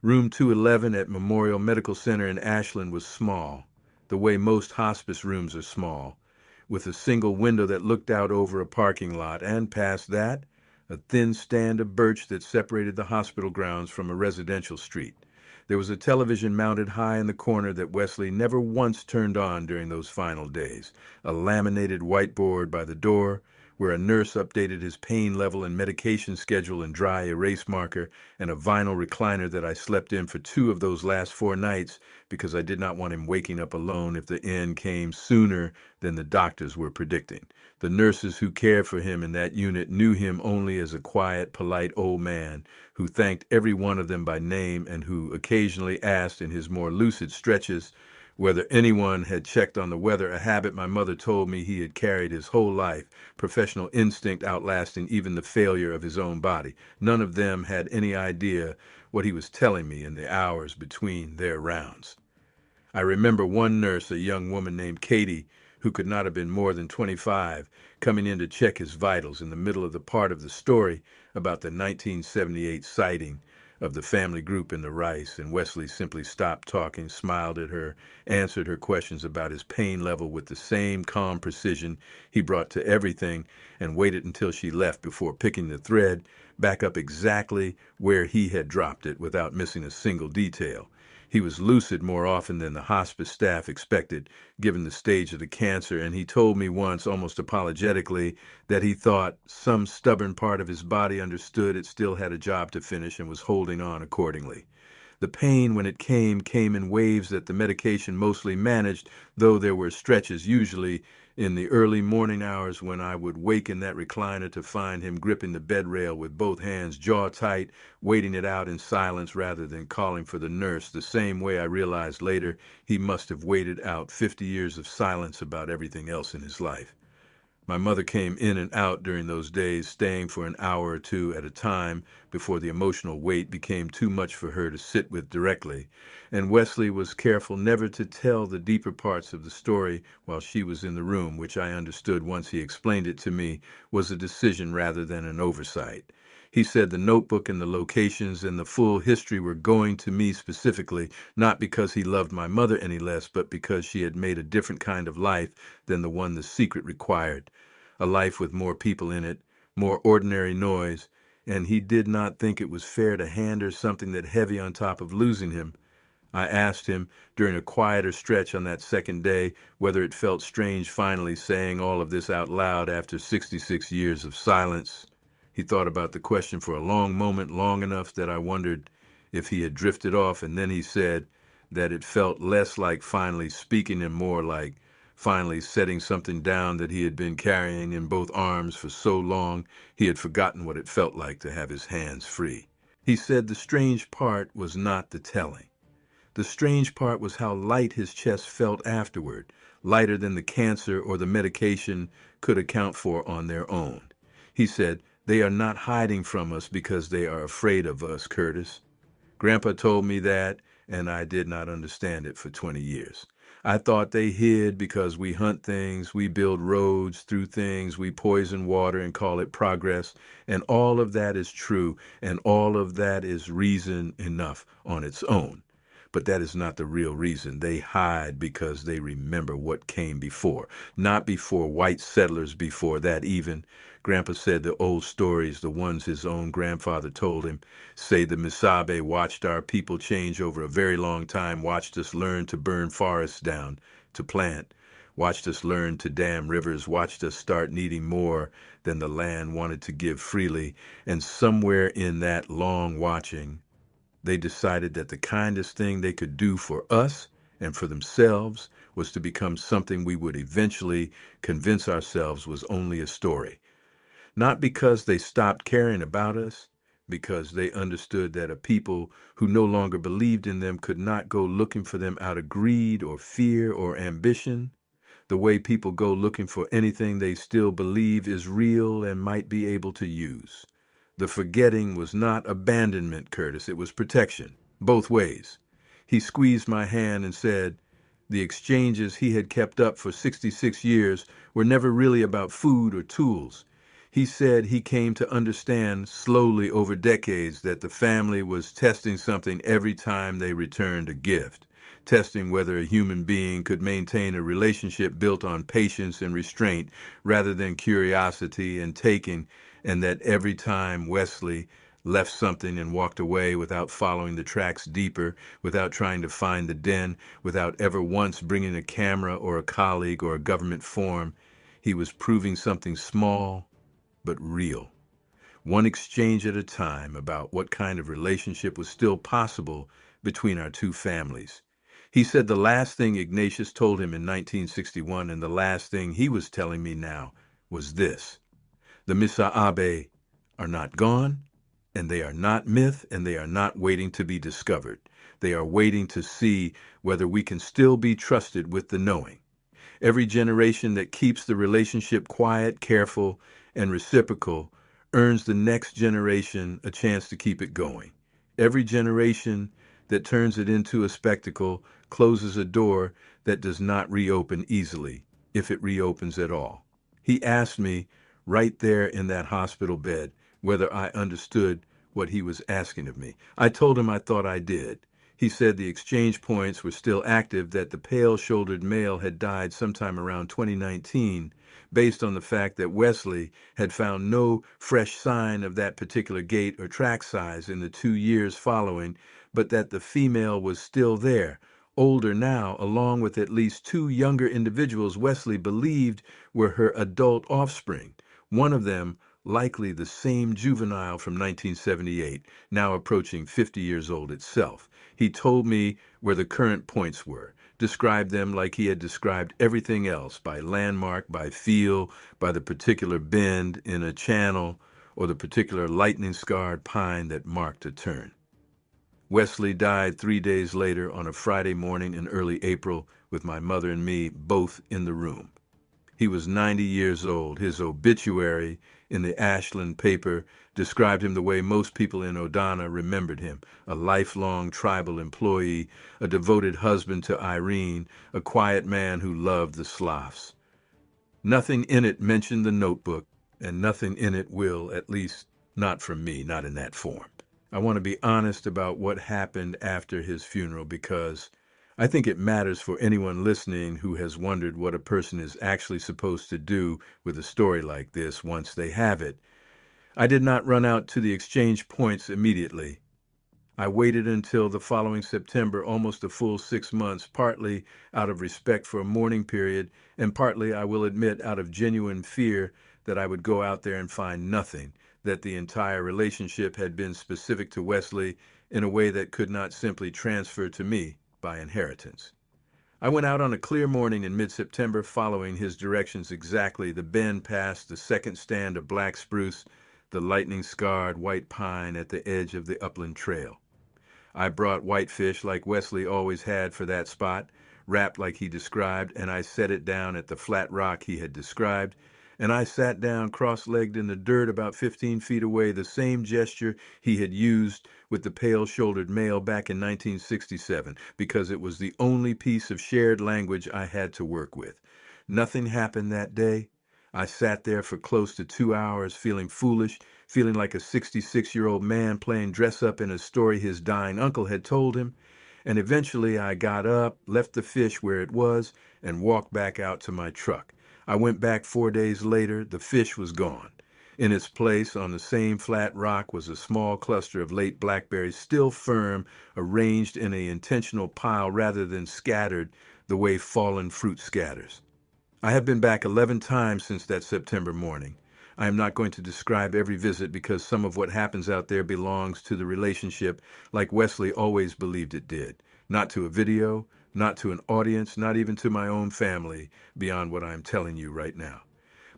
Room 211 at Memorial Medical Center in Ashland was small, the way most hospice rooms are small, with a single window that looked out over a parking lot, and past that, a thin stand of birch that separated the hospital grounds from a residential street. There was a television mounted high in the corner that Wesley never once turned on during those final days, a laminated whiteboard by the door where a nurse updated his pain level and medication schedule in dry erase marker, and a vinyl recliner that I slept in for 2 of those last 4 nights because I did not want him waking up alone if the end came sooner than the doctors were predicting. The nurses who cared for him in that unit knew him only as a quiet, polite old man who thanked every one of them by name and who occasionally asked in his more lucid stretches whether anyone had checked on the weather, a habit my mother told me he had carried his whole life, professional instinct outlasting even the failure of his own body. None of them had any idea what he was telling me in the hours between their rounds. I remember one nurse, a young woman named Katie, who could not have been more than 25, coming in to check his vitals in the middle of the part of the story about the 1978 sighting of the family group in the rice, and Wesley simply stopped talking, smiled at her, answered her questions about his pain level with the same calm precision he brought to everything, and waited until she left before picking the thread back up exactly where he had dropped it without missing a single detail. He was lucid more often than the hospice staff expected, given the stage of the cancer, and he told me once, almost apologetically, that he thought some stubborn part of his body understood it still had a job to finish and was holding on accordingly. The pain, when it came in waves that the medication mostly managed, though there were stretches, usually in the early morning hours when I would wake in that recliner to find him gripping the bed rail with both hands, jaw tight, waiting it out in silence rather than calling for the nurse, the same way I realized later he must have waited out 50 years of silence about everything else in his life. My mother came in and out during those days, staying for an hour or 2 at a time before the emotional weight became too much for her to sit with directly, and Wesley was careful never to tell the deeper parts of the story while she was in the room, which I understood once he explained it to me was a decision rather than an oversight. He said the notebook and the locations and the full history were going to me specifically, not because he loved my mother any less, but because she had made a different kind of life than the one the secret required. A life with more people in it, more ordinary noise, and he did not think it was fair to hand her something that heavy on top of losing him. I asked him during a quieter stretch on that second day whether it felt strange finally saying all of this out loud after 66 years of silence. He thought about the question for a long moment, long enough that I wondered if he had drifted off, and then he said that it felt less like finally speaking and more like finally setting something down that he had been carrying in both arms for so long he had forgotten what it felt like to have his hands free. He said the strange part was not the telling. The strange part was how light his chest felt afterward, lighter than the cancer or the medication could account for on their own. He said, "They are not hiding from us because they are afraid of us, Curtis." Grandpa told me that, and I did not understand it for 20 years. I thought they hid because we hunt things, we build roads through things, we poison water and call it progress, and all of that is true, and all of that is reason enough on its own. But that is not the real reason. They hide because they remember what came before. Not before white settlers, before that even. Grandpa said the old stories, the ones his own grandfather told him, say the Misabe watched our people change over a very long time, watched us learn to burn forests down, to plant, watched us learn to dam rivers, watched us start needing more than the land wanted to give freely, and somewhere in that long watching, they decided that the kindest thing they could do for us and for themselves was to become something we would eventually convince ourselves was only a story. Not because they stopped caring about us, because they understood that a people who no longer believed in them could not go looking for them out of greed or fear or ambition, the way people go looking for anything they still believe is real and might be able to use. The forgetting was not abandonment, Curtis. It was protection, both ways. He squeezed my hand and said the exchanges he had kept up for 66 years were never really about food or tools. He said he came to understand slowly over decades that the family was testing something every time they returned a gift, testing whether a human being could maintain a relationship built on patience and restraint rather than curiosity and taking, and that every time Wesley left something and walked away without following the tracks deeper, without trying to find the den, without ever once bringing a camera or a colleague or a government form. He was proving something small but real, one exchange at a time, about what kind of relationship was still possible between our two families. He said the last thing Ignatius told him in 1961 and the last thing he was telling me now was this: the Misaabe are not gone, and they are not myth, and they are not waiting to be discovered. They are waiting to see whether we can still be trusted with the knowing. Every generation that keeps the relationship quiet, careful, and reciprocal earns the next generation a chance to keep it going. Every generation that turns it into a spectacle closes a door that does not reopen easily, if it reopens at all. He asked me, right there in that hospital bed, whether I understood what he was asking of me. I told him I thought I did. He said the exchange points were still active, that the pale-shouldered male had died sometime around 2019, based on the fact that Wesley had found no fresh sign of that particular gait or track size in the 2 years following, but that the female was still there, older now, along with at least two younger individuals Wesley believed were her adult offspring, one of them likely the same juvenile from 1978, now approaching 50 years old itself. He told me where the current points were, described them like he had described everything else, by landmark, by feel, by the particular bend in a channel, or the particular lightning-scarred pine that marked a turn. Wesley died 3 days later on a Friday morning in early April, with my mother and me both in the room. He was 90 years old. His obituary in the Ashland paper described him the way most people in Odana remembered him: a lifelong tribal employee, a devoted husband to Irene, a quiet man who loved the sloughs. Nothing in it mentioned the notebook, and nothing in it will, at least not from me, not in that form. I want to be honest about what happened after his funeral, because I think it matters for anyone listening who has wondered what a person is actually supposed to do with a story like this once they have it. I did not run out to the exchange points immediately. I waited until the following September, almost a full 6 months, partly out of respect for a mourning period, and partly, I will admit, out of genuine fear that I would go out there and find nothing, that the entire relationship had been specific to Wesley in a way that could not simply transfer to me by inheritance. I went out on a clear morning in mid-September, following his directions exactly, the bend past the second stand of black spruce, the lightning-scarred white pine at the edge of the upland trail. I brought whitefish like Wesley always had for that spot, wrapped like he described, and I set it down at the flat rock he had described, and I sat down cross-legged in the dirt about 15 feet away, the same gesture he had used with the pale-shouldered male back in 1967, because it was the only piece of shared language I had to work with. Nothing happened that day. I sat there for close to 2 hours, feeling foolish, feeling like a 66-year-old man playing dress-up in a story his dying uncle had told him. And eventually I got up, left the fish where it was, and walked back out to my truck. I went back 4 days later. The fish was gone. In its place, on the same flat rock, was a small cluster of late blackberries, still firm, arranged in an intentional pile rather than scattered the way fallen fruit scatters. I have been back 11 times since that September morning. I am not going to describe every visit, because some of what happens out there belongs to the relationship, like Wesley always believed it did. Not to a video, not to an audience, not even to my own family, beyond what I am telling you right now.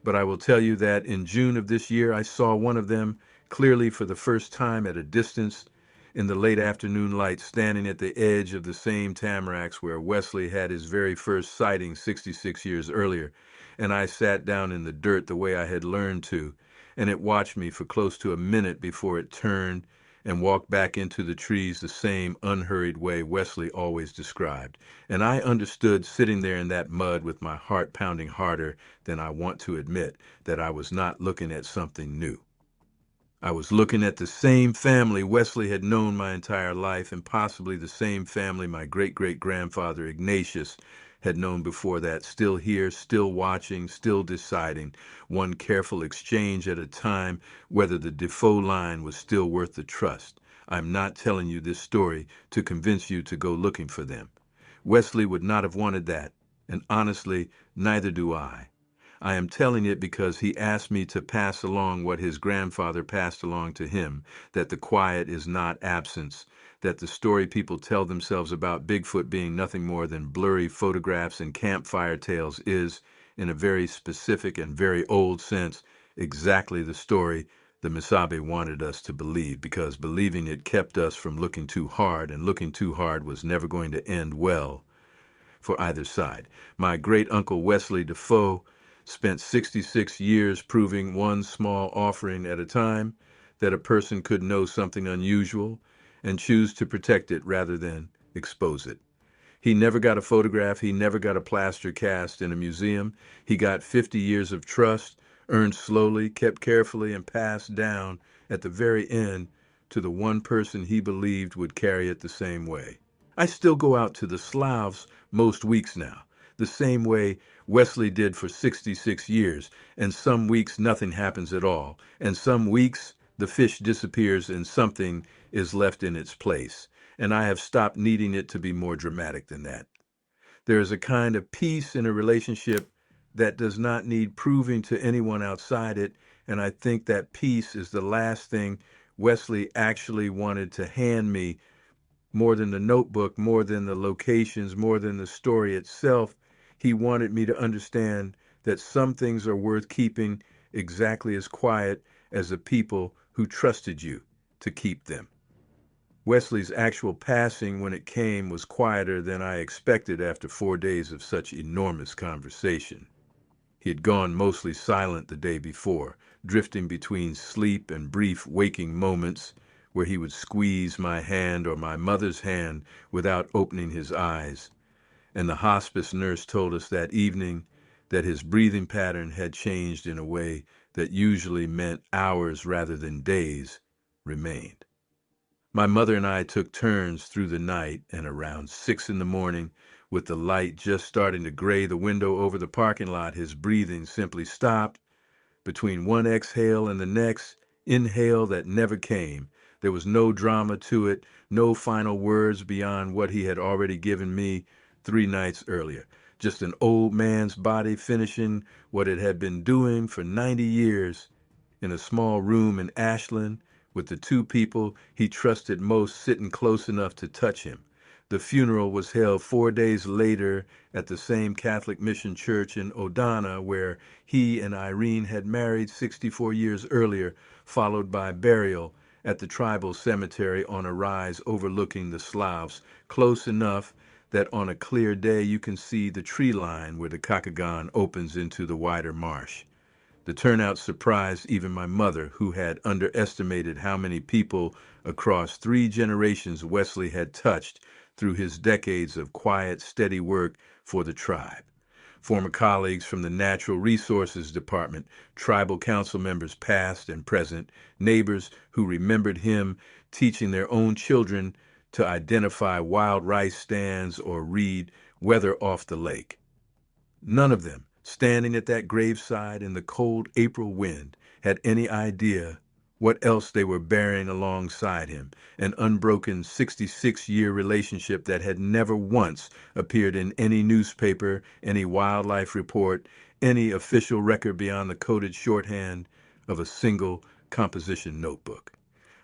But I will tell you that in June of this year, I saw one of them clearly for the first time at a distance, in the late afternoon light, standing at the edge of the same tamaracks where Wesley had his very first sighting 66 years earlier, and I sat down in the dirt the way I had learned to, and it watched me for close to a minute before it turned and walked back into the trees the same unhurried way Wesley always described. And I understood, sitting there in that mud with my heart pounding harder than I want to admit, that I was not looking at something new. I was looking at the same family Wesley had known my entire life, and possibly the same family my great-great-grandfather Ignatius had known before that, still here, still watching, still deciding, one careful exchange at a time, whether the Defoe line was still worth the trust. I'm not telling you this story to convince you to go looking for them. Wesley would not have wanted that, and honestly, neither do I. I am telling it because he asked me to pass along what his grandfather passed along to him, that the quiet is not absence, that the story people tell themselves about Bigfoot being nothing more than blurry photographs and campfire tales is, in a very specific and very old sense, exactly the story the Misabe wanted us to believe, because believing it kept us from looking too hard, and looking too hard was never going to end well for either side. My great uncle Wesley Defoe spent 66 years proving one small offering at a time that a person could know something unusual and choose to protect it rather than expose it. He never got a photograph. He never got a plaster cast in a museum. He got 50 years of trust, earned slowly, kept carefully, and passed down at the very end to the one person he believed would carry it the same way. I still go out to the sloughs most weeks now, the same way Wesley did for 66 years, and some weeks nothing happens at all, and some weeks the fish disappears and something is left in its place, and I have stopped needing it to be more dramatic than that. There is a kind of peace in a relationship that does not need proving to anyone outside it, and I think that peace is the last thing Wesley actually wanted to hand me, more than the notebook, more than the locations, more than the story itself. He wanted me to understand that some things are worth keeping exactly as quiet as the people who trusted you to keep them. Wesley's actual passing, when it came, was quieter than I expected after 4 days of such enormous conversation. He had gone mostly silent the day before, drifting between sleep and brief waking moments where he would squeeze my hand or my mother's hand without opening his eyes. And the hospice nurse told us that evening that his breathing pattern had changed in a way that usually meant hours rather than days remained. My mother and I took turns through the night, and around 6 in the morning, with the light just starting to gray the window over the parking lot, his breathing simply stopped. Between one exhale and the next inhale that never came, there was no drama to it, no final words beyond what he had already given me 3 nights earlier. Just an old man's body finishing what it had been doing for 90 years in a small room in Ashland, with the two people he trusted most sitting close enough to touch him. The funeral was held 4 days later at the same Catholic mission church in Odana where he and Irene had married 64 years earlier, followed by burial at the tribal cemetery on a rise overlooking the sloughs, close enough that on a clear day you can see the tree line where the Kakagan opens into the wider marsh. The turnout surprised even my mother, who had underestimated how many people across 3 generations Wesley had touched through his decades of quiet, steady work for the tribe. Former colleagues from the Natural Resources Department, tribal council members past and present, neighbors who remembered him teaching their own children to identify wild rice stands or read weather off the lake. None of them, standing at that graveside in the cold April wind, had any idea what else they were bearing alongside him, an unbroken 66-year relationship that had never once appeared in any newspaper, any wildlife report, any official record beyond the coded shorthand of a single composition notebook.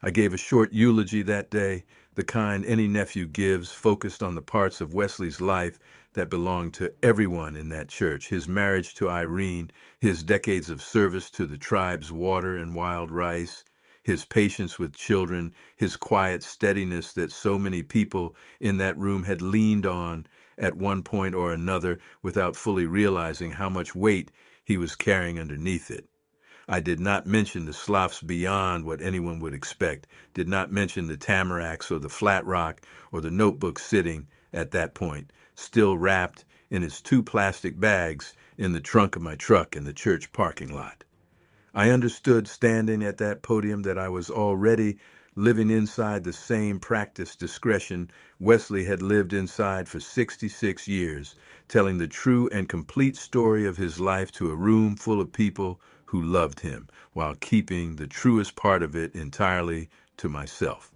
I gave a short eulogy that day, the kind any nephew gives, focused on the parts of Wesley's life that belonged to everyone in that church: his marriage to Irene, his decades of service to the tribe's water and wild rice, his patience with children, his quiet steadiness that so many people in that room had leaned on at one point or another without fully realizing how much weight he was carrying underneath it. I did not mention the sloughs beyond what anyone would expect, did not mention the tamaracks or the flat rock or the notebook sitting, at that point, still wrapped in its 2 plastic bags in the trunk of my truck in the church parking lot. I understood standing at that podium that I was already living inside the same practiced discretion Wesley had lived inside for 66 years, telling the true and complete story of his life to a room full of people who loved him, while keeping the truest part of it entirely to myself.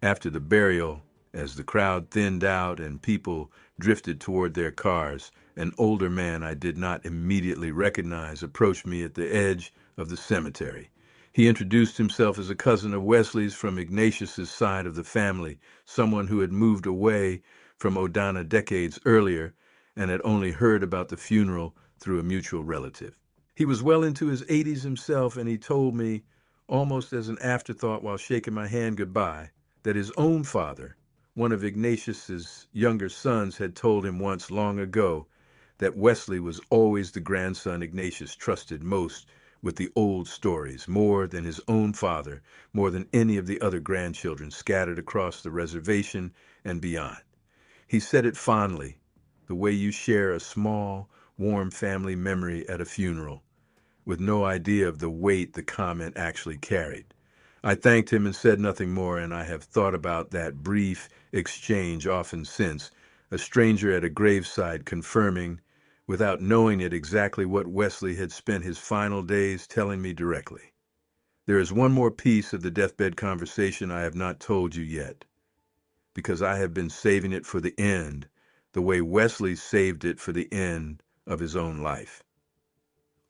After the burial, as the crowd thinned out and people drifted toward their cars, an older man I did not immediately recognize approached me at the edge of the cemetery. He introduced himself as a cousin of Wesley's from Ignatius's side of the family, someone who had moved away from Odana decades earlier and had only heard about the funeral through a mutual relative. He was well into his 80s himself, and he told me, almost as an afterthought while shaking my hand goodbye, that his own father, one of Ignatius's younger sons, had told him once long ago that Wesley was always the grandson Ignatius trusted most with the old stories, more than his own father, more than any of the other grandchildren scattered across the reservation and beyond. He said it fondly, the way you share a small, warm family memory at a funeral, with no idea of the weight the comment actually carried. I thanked him and said nothing more, and I have thought about that brief exchange often since, a stranger at a graveside confirming, without knowing it, exactly what Wesley had spent his final days telling me directly. There is one more piece of the deathbed conversation I have not told you yet, because I have been saving it for the end, the way Wesley saved it for the end of his own life.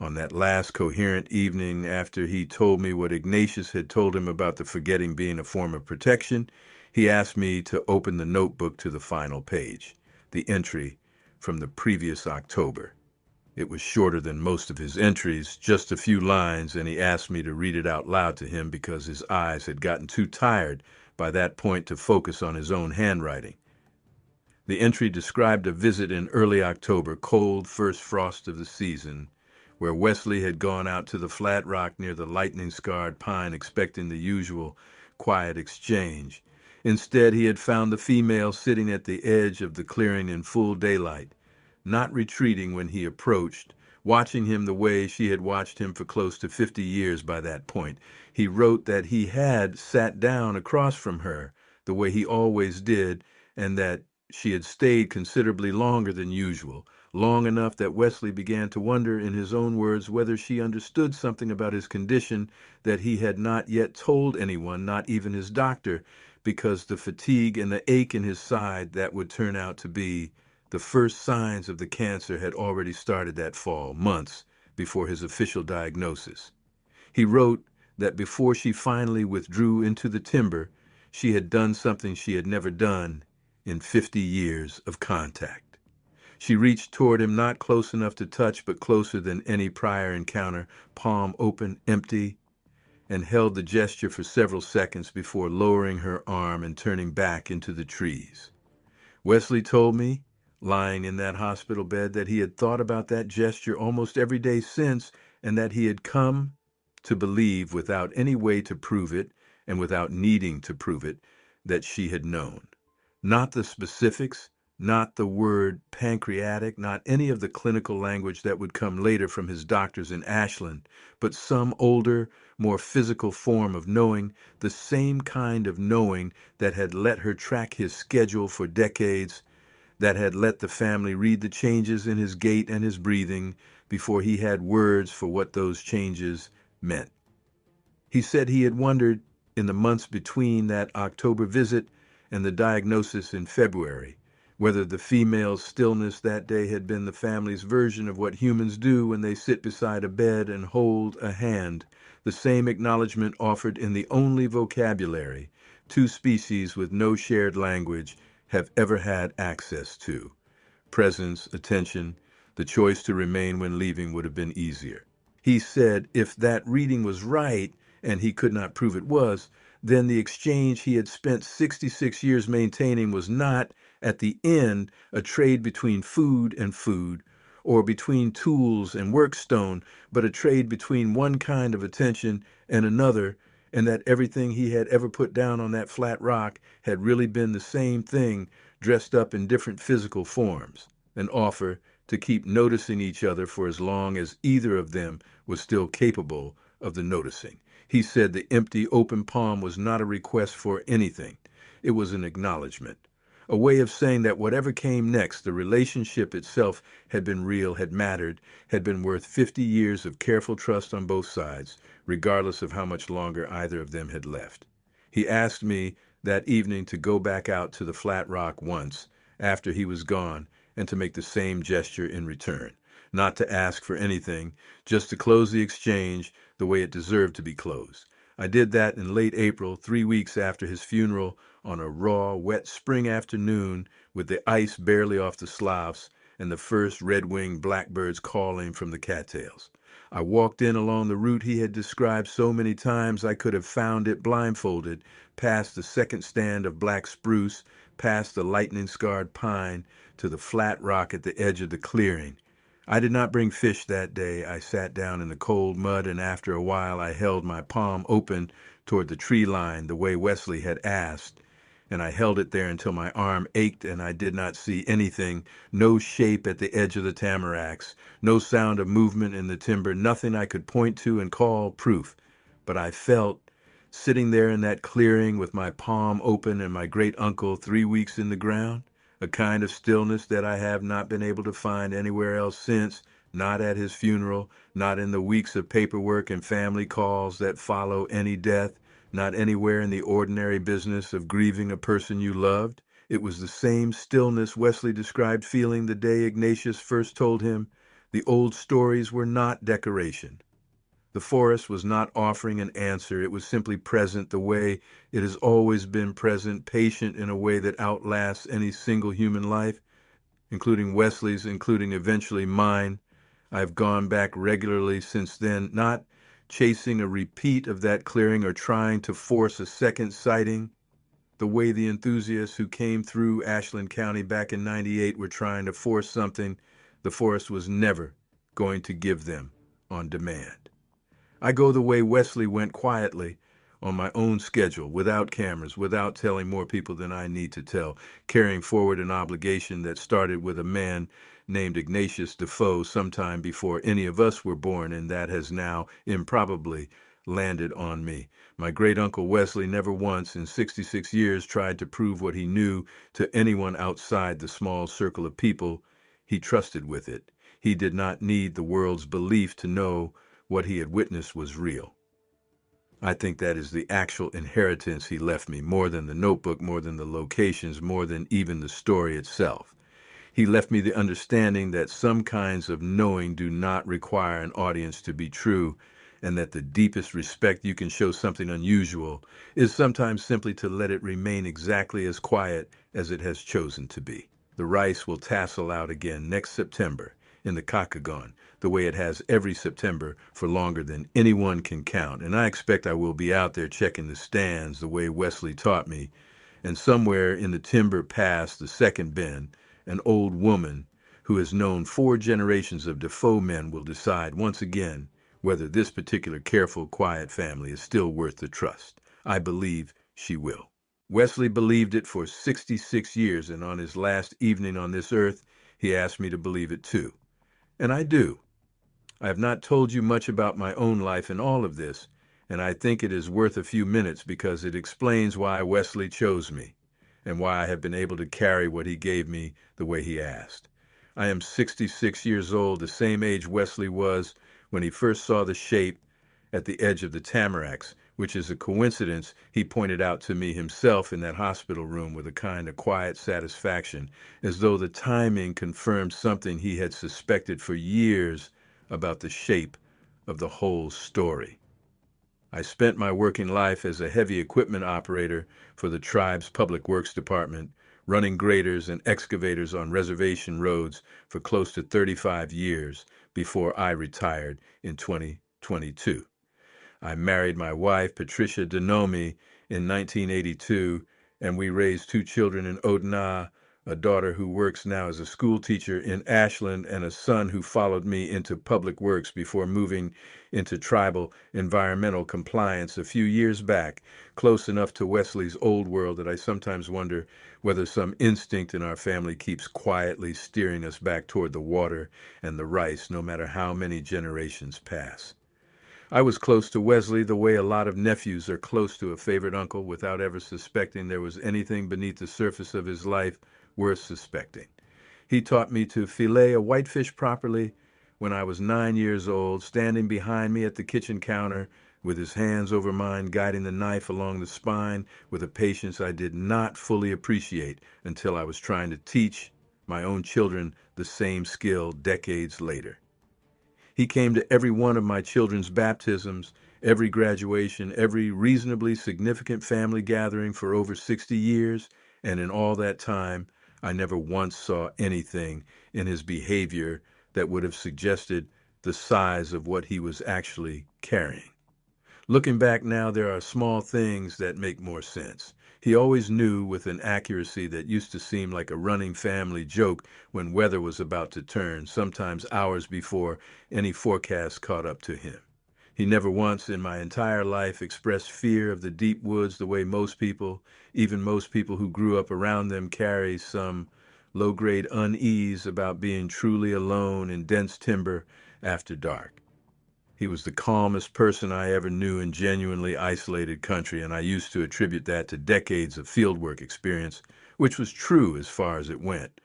On that last coherent evening, after he told me what Ignatius had told him about the forgetting being a form of protection, he asked me to open the notebook to the final page, the entry from the previous October. It was shorter than most of his entries, just a few lines, and he asked me to read it out loud to him because his eyes had gotten too tired by that point to focus on his own handwriting. The entry described a visit in early October, cold first frost of the season, where Wesley had gone out to the flat rock near the lightning-scarred pine expecting the usual quiet exchange. Instead, he had found the female sitting at the edge of the clearing in full daylight, not retreating when he approached, watching him the way she had watched him for close to 50 years by that point. He wrote that he had sat down across from her, the way he always did, and that she had stayed considerably longer than usual, long enough that Wesley began to wonder, in his own words, whether she understood something about his condition that he had not yet told anyone, not even his doctor, because the fatigue and the ache in his side that would turn out to be the first signs of the cancer had already started that fall, months before his official diagnosis. He wrote that before she finally withdrew into the timber, she had done something she had never done in 50 years of contact. She reached toward him, not close enough to touch, but closer than any prior encounter, palm open, empty, and held the gesture for several seconds before lowering her arm and turning back into the trees. Wesley told me, lying in that hospital bed, that he had thought about that gesture almost every day since, and that he had come to believe, without any way to prove it, and without needing to prove it, that she had known. Not the specifics, not the word pancreatic, not any of the clinical language that would come later from his doctors in Ashland, but some older, more physical form of knowing, the same kind of knowing that had let her track his schedule for decades, that had let the family read the changes in his gait and his breathing before he had words for what those changes meant. He said he had wondered, in the months between that October visit and the diagnosis in February, whether the female's stillness that day had been the family's version of what humans do when they sit beside a bed and hold a hand, the same acknowledgement offered in the only vocabulary two species with no shared language have ever had access to. Presence, attention, the choice to remain when leaving would have been easier. He said if that reading was right, and he could not prove it was, then the exchange he had spent 66 years maintaining was not, at the end, a trade between food and food, or between tools and workstone, but a trade between one kind of attention and another, and that everything he had ever put down on that flat rock had really been the same thing dressed up in different physical forms, an offer to keep noticing each other for as long as either of them was still capable of the noticing. He said the empty, open palm was not a request for anything. It was an acknowledgement, a way of saying that whatever came next, the relationship itself had been real, had mattered, had been worth 50 years of careful trust on both sides, regardless of how much longer either of them had left. He asked me that evening to go back out to the flat rock once, after he was gone, and to make the same gesture in return. Not to ask for anything, just to close the exchange the way it deserved to be closed. I did that in late April, 3 weeks after his funeral, on a raw, wet spring afternoon with the ice barely off the sloughs and the first red-winged blackbirds calling from the cattails. I walked in along the route he had described so many times I could have found it blindfolded, past the second stand of black spruce, past the lightning-scarred pine, to the flat rock at the edge of the clearing. I did not bring fish that day. I sat down in the cold mud, and after a while I held my palm open toward the tree line the way Wesley had asked, and I held it there until my arm ached and I did not see anything, no shape at the edge of the tamaracks, no sound of movement in the timber, nothing I could point to and call proof. But I felt, sitting there in that clearing with my palm open and my great uncle 3 weeks in the ground, a kind of stillness that I have not been able to find anywhere else since, not at his funeral, not in the weeks of paperwork and family calls that follow any death, not anywhere in the ordinary business of grieving a person you loved. It was the same stillness Wesley described feeling the day Ignatius first told him the old stories were not decoration. The forest was not offering an answer. It was simply present the way it has always been present, patient in a way that outlasts any single human life, including Wesley's, including eventually mine. I've gone back regularly since then, not chasing a repeat of that clearing or trying to force a second sighting, the way the enthusiasts who came through Ashland County back in '98 were trying to force something the forest was never going to give them on demand. I go the way Wesley went, quietly, on my own schedule, without cameras, without telling more people than I need to tell, carrying forward an obligation that started with a man named Ignatius Defoe sometime before any of us were born, and that has now improbably landed on me. My great-uncle Wesley never once in 66 years tried to prove what he knew to anyone outside the small circle of people he trusted with it. He did not need the world's belief to know what he had witnessed was real. I think that is the actual inheritance he left me, more than the notebook, more than the locations, more than even the story itself. He left me the understanding that some kinds of knowing do not require an audience to be true, and that the deepest respect you can show something unusual is sometimes simply to let it remain exactly as quiet as it has chosen to be. The rice will tassel out again next September in the Kakagon, the way it has every September for longer than anyone can count. And I expect I will be out there checking the stands the way Wesley taught me. And somewhere in the timber past the second bend, an old woman who has known 4 generations of Defoe men will decide once again whether this particular careful, quiet family is still worth the trust. I believe she will. Wesley believed it for 66 years, and on his last evening on this earth, he asked me to believe it too. And I do. I have not told you much about my own life in all of this, and I think it is worth a few minutes because it explains why Wesley chose me and why I have been able to carry what he gave me the way he asked. I am 66 years old, the same age Wesley was when he first saw the shape at the edge of the tamaracks, which is a coincidence he pointed out to me himself in that hospital room with a kind of quiet satisfaction, as though the timing confirmed something he had suspected for years about the shape of the whole story. I spent my working life as a heavy equipment operator for the tribe's public works department, running graders and excavators on reservation roads for close to 35 years before I retired in 2022. I married my wife, Patricia Denomi, in 1982, and we raised 2 children in Odna, a daughter who works now as a school teacher in Ashland, and a son who followed me into public works before moving into tribal environmental compliance a few years back, close enough to Wesley's old world that I sometimes wonder whether some instinct in our family keeps quietly steering us back toward the water and the rice, no matter how many generations pass. I was close to Wesley the way a lot of nephews are close to a favorite uncle without ever suspecting there was anything beneath the surface of his life worth suspecting. He taught me to fillet a whitefish properly when I was 9 years old, standing behind me at the kitchen counter with his hands over mine, guiding the knife along the spine with a patience I did not fully appreciate until I was trying to teach my own children the same skill decades later. He came to every one of my children's baptisms, every graduation, every reasonably significant family gathering for over 60 years, and in all that time, I never once saw anything in his behavior that would have suggested the size of what he was actually carrying. Looking back now, there are small things that make more sense. He always knew with an accuracy that used to seem like a running family joke when weather was about to turn, sometimes hours before any forecast caught up to him. He never once in my entire life expressed fear of the deep woods the way most people, even most people who grew up around them, carry some low-grade unease about being truly alone in dense timber after dark. He was the calmest person I ever knew in genuinely isolated country, and I used to attribute that to decades of fieldwork experience, which was true as far as it went,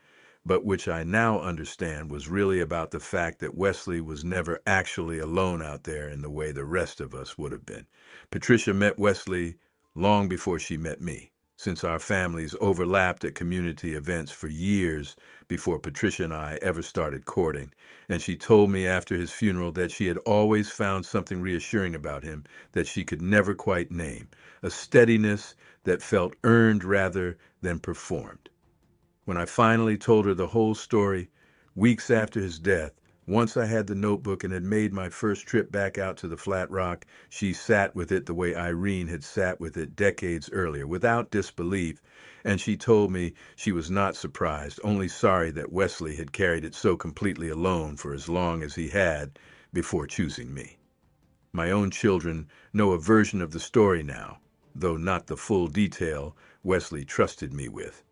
but which I now understand was really about the fact that Wesley was never actually alone out there in the way the rest of us would have been. Patricia met Wesley long before she met me, since our families overlapped at community events for years before Patricia and I ever started courting, and she told me after his funeral that she had always found something reassuring about him that she could never quite name, a steadiness that felt earned rather than performed. When I finally told her the whole story, weeks after his death, once I had the notebook and had made my first trip back out to the flat rock, she sat with it the way Irene had sat with it decades earlier, without disbelief, and she told me she was not surprised, only sorry that Wesley had carried it so completely alone for as long as he had before choosing me. My own children know a version of the story now, though not the full detail Wesley trusted me with.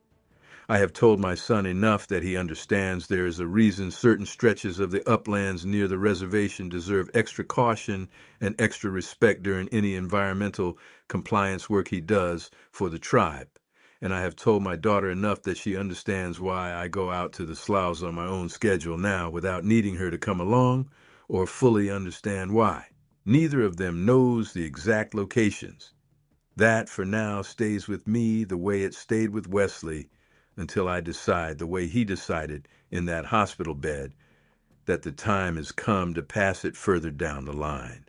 I have told my son enough that he understands there is a reason certain stretches of the uplands near the reservation deserve extra caution and extra respect during any environmental compliance work he does for the tribe. And I have told my daughter enough that she understands why I go out to the sloughs on my own schedule now without needing her to come along or fully understand why. Neither of them knows the exact locations. That, for now, stays with me the way it stayed with Wesley until I decide, the way he decided in that hospital bed, that the time has come to pass it further down the line.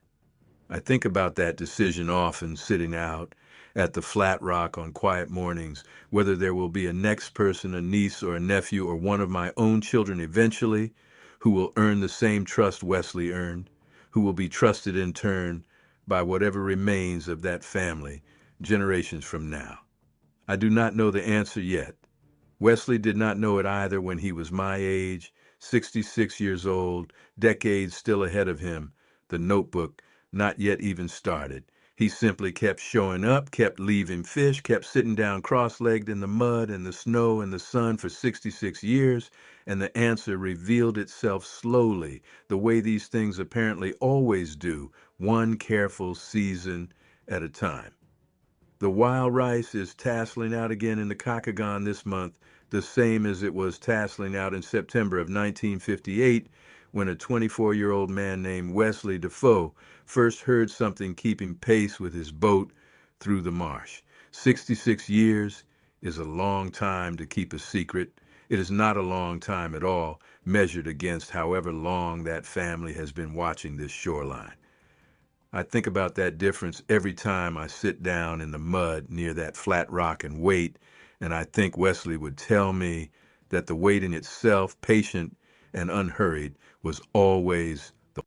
I think about that decision often sitting out at the flat rock on quiet mornings, whether there will be a next person, a niece or a nephew or one of my own children eventually, who will earn the same trust Wesley earned, who will be trusted in turn by whatever remains of that family generations from now. I do not know the answer yet. Wesley did not know it either when he was my age, 66 years old, decades still ahead of him, the notebook not yet even started. He simply kept showing up, kept leaving fish, kept sitting down cross-legged in the mud and the snow and the sun for 66 years, and the answer revealed itself slowly, the way these things apparently always do, one careful season at a time. The wild rice is tasseling out again in the Kakagon this month, the same as it was tasseling out in September of 1958 when a 24-year-old man named Wesley Defoe first heard something keeping pace with his boat through the marsh. 66 years is a long time to keep a secret. It is not a long time at all, measured against however long that family has been watching this shoreline. I think about that difference every time I sit down in the mud near that flat rock and wait, and I think Wesley would tell me that the waiting itself, patient and unhurried, was always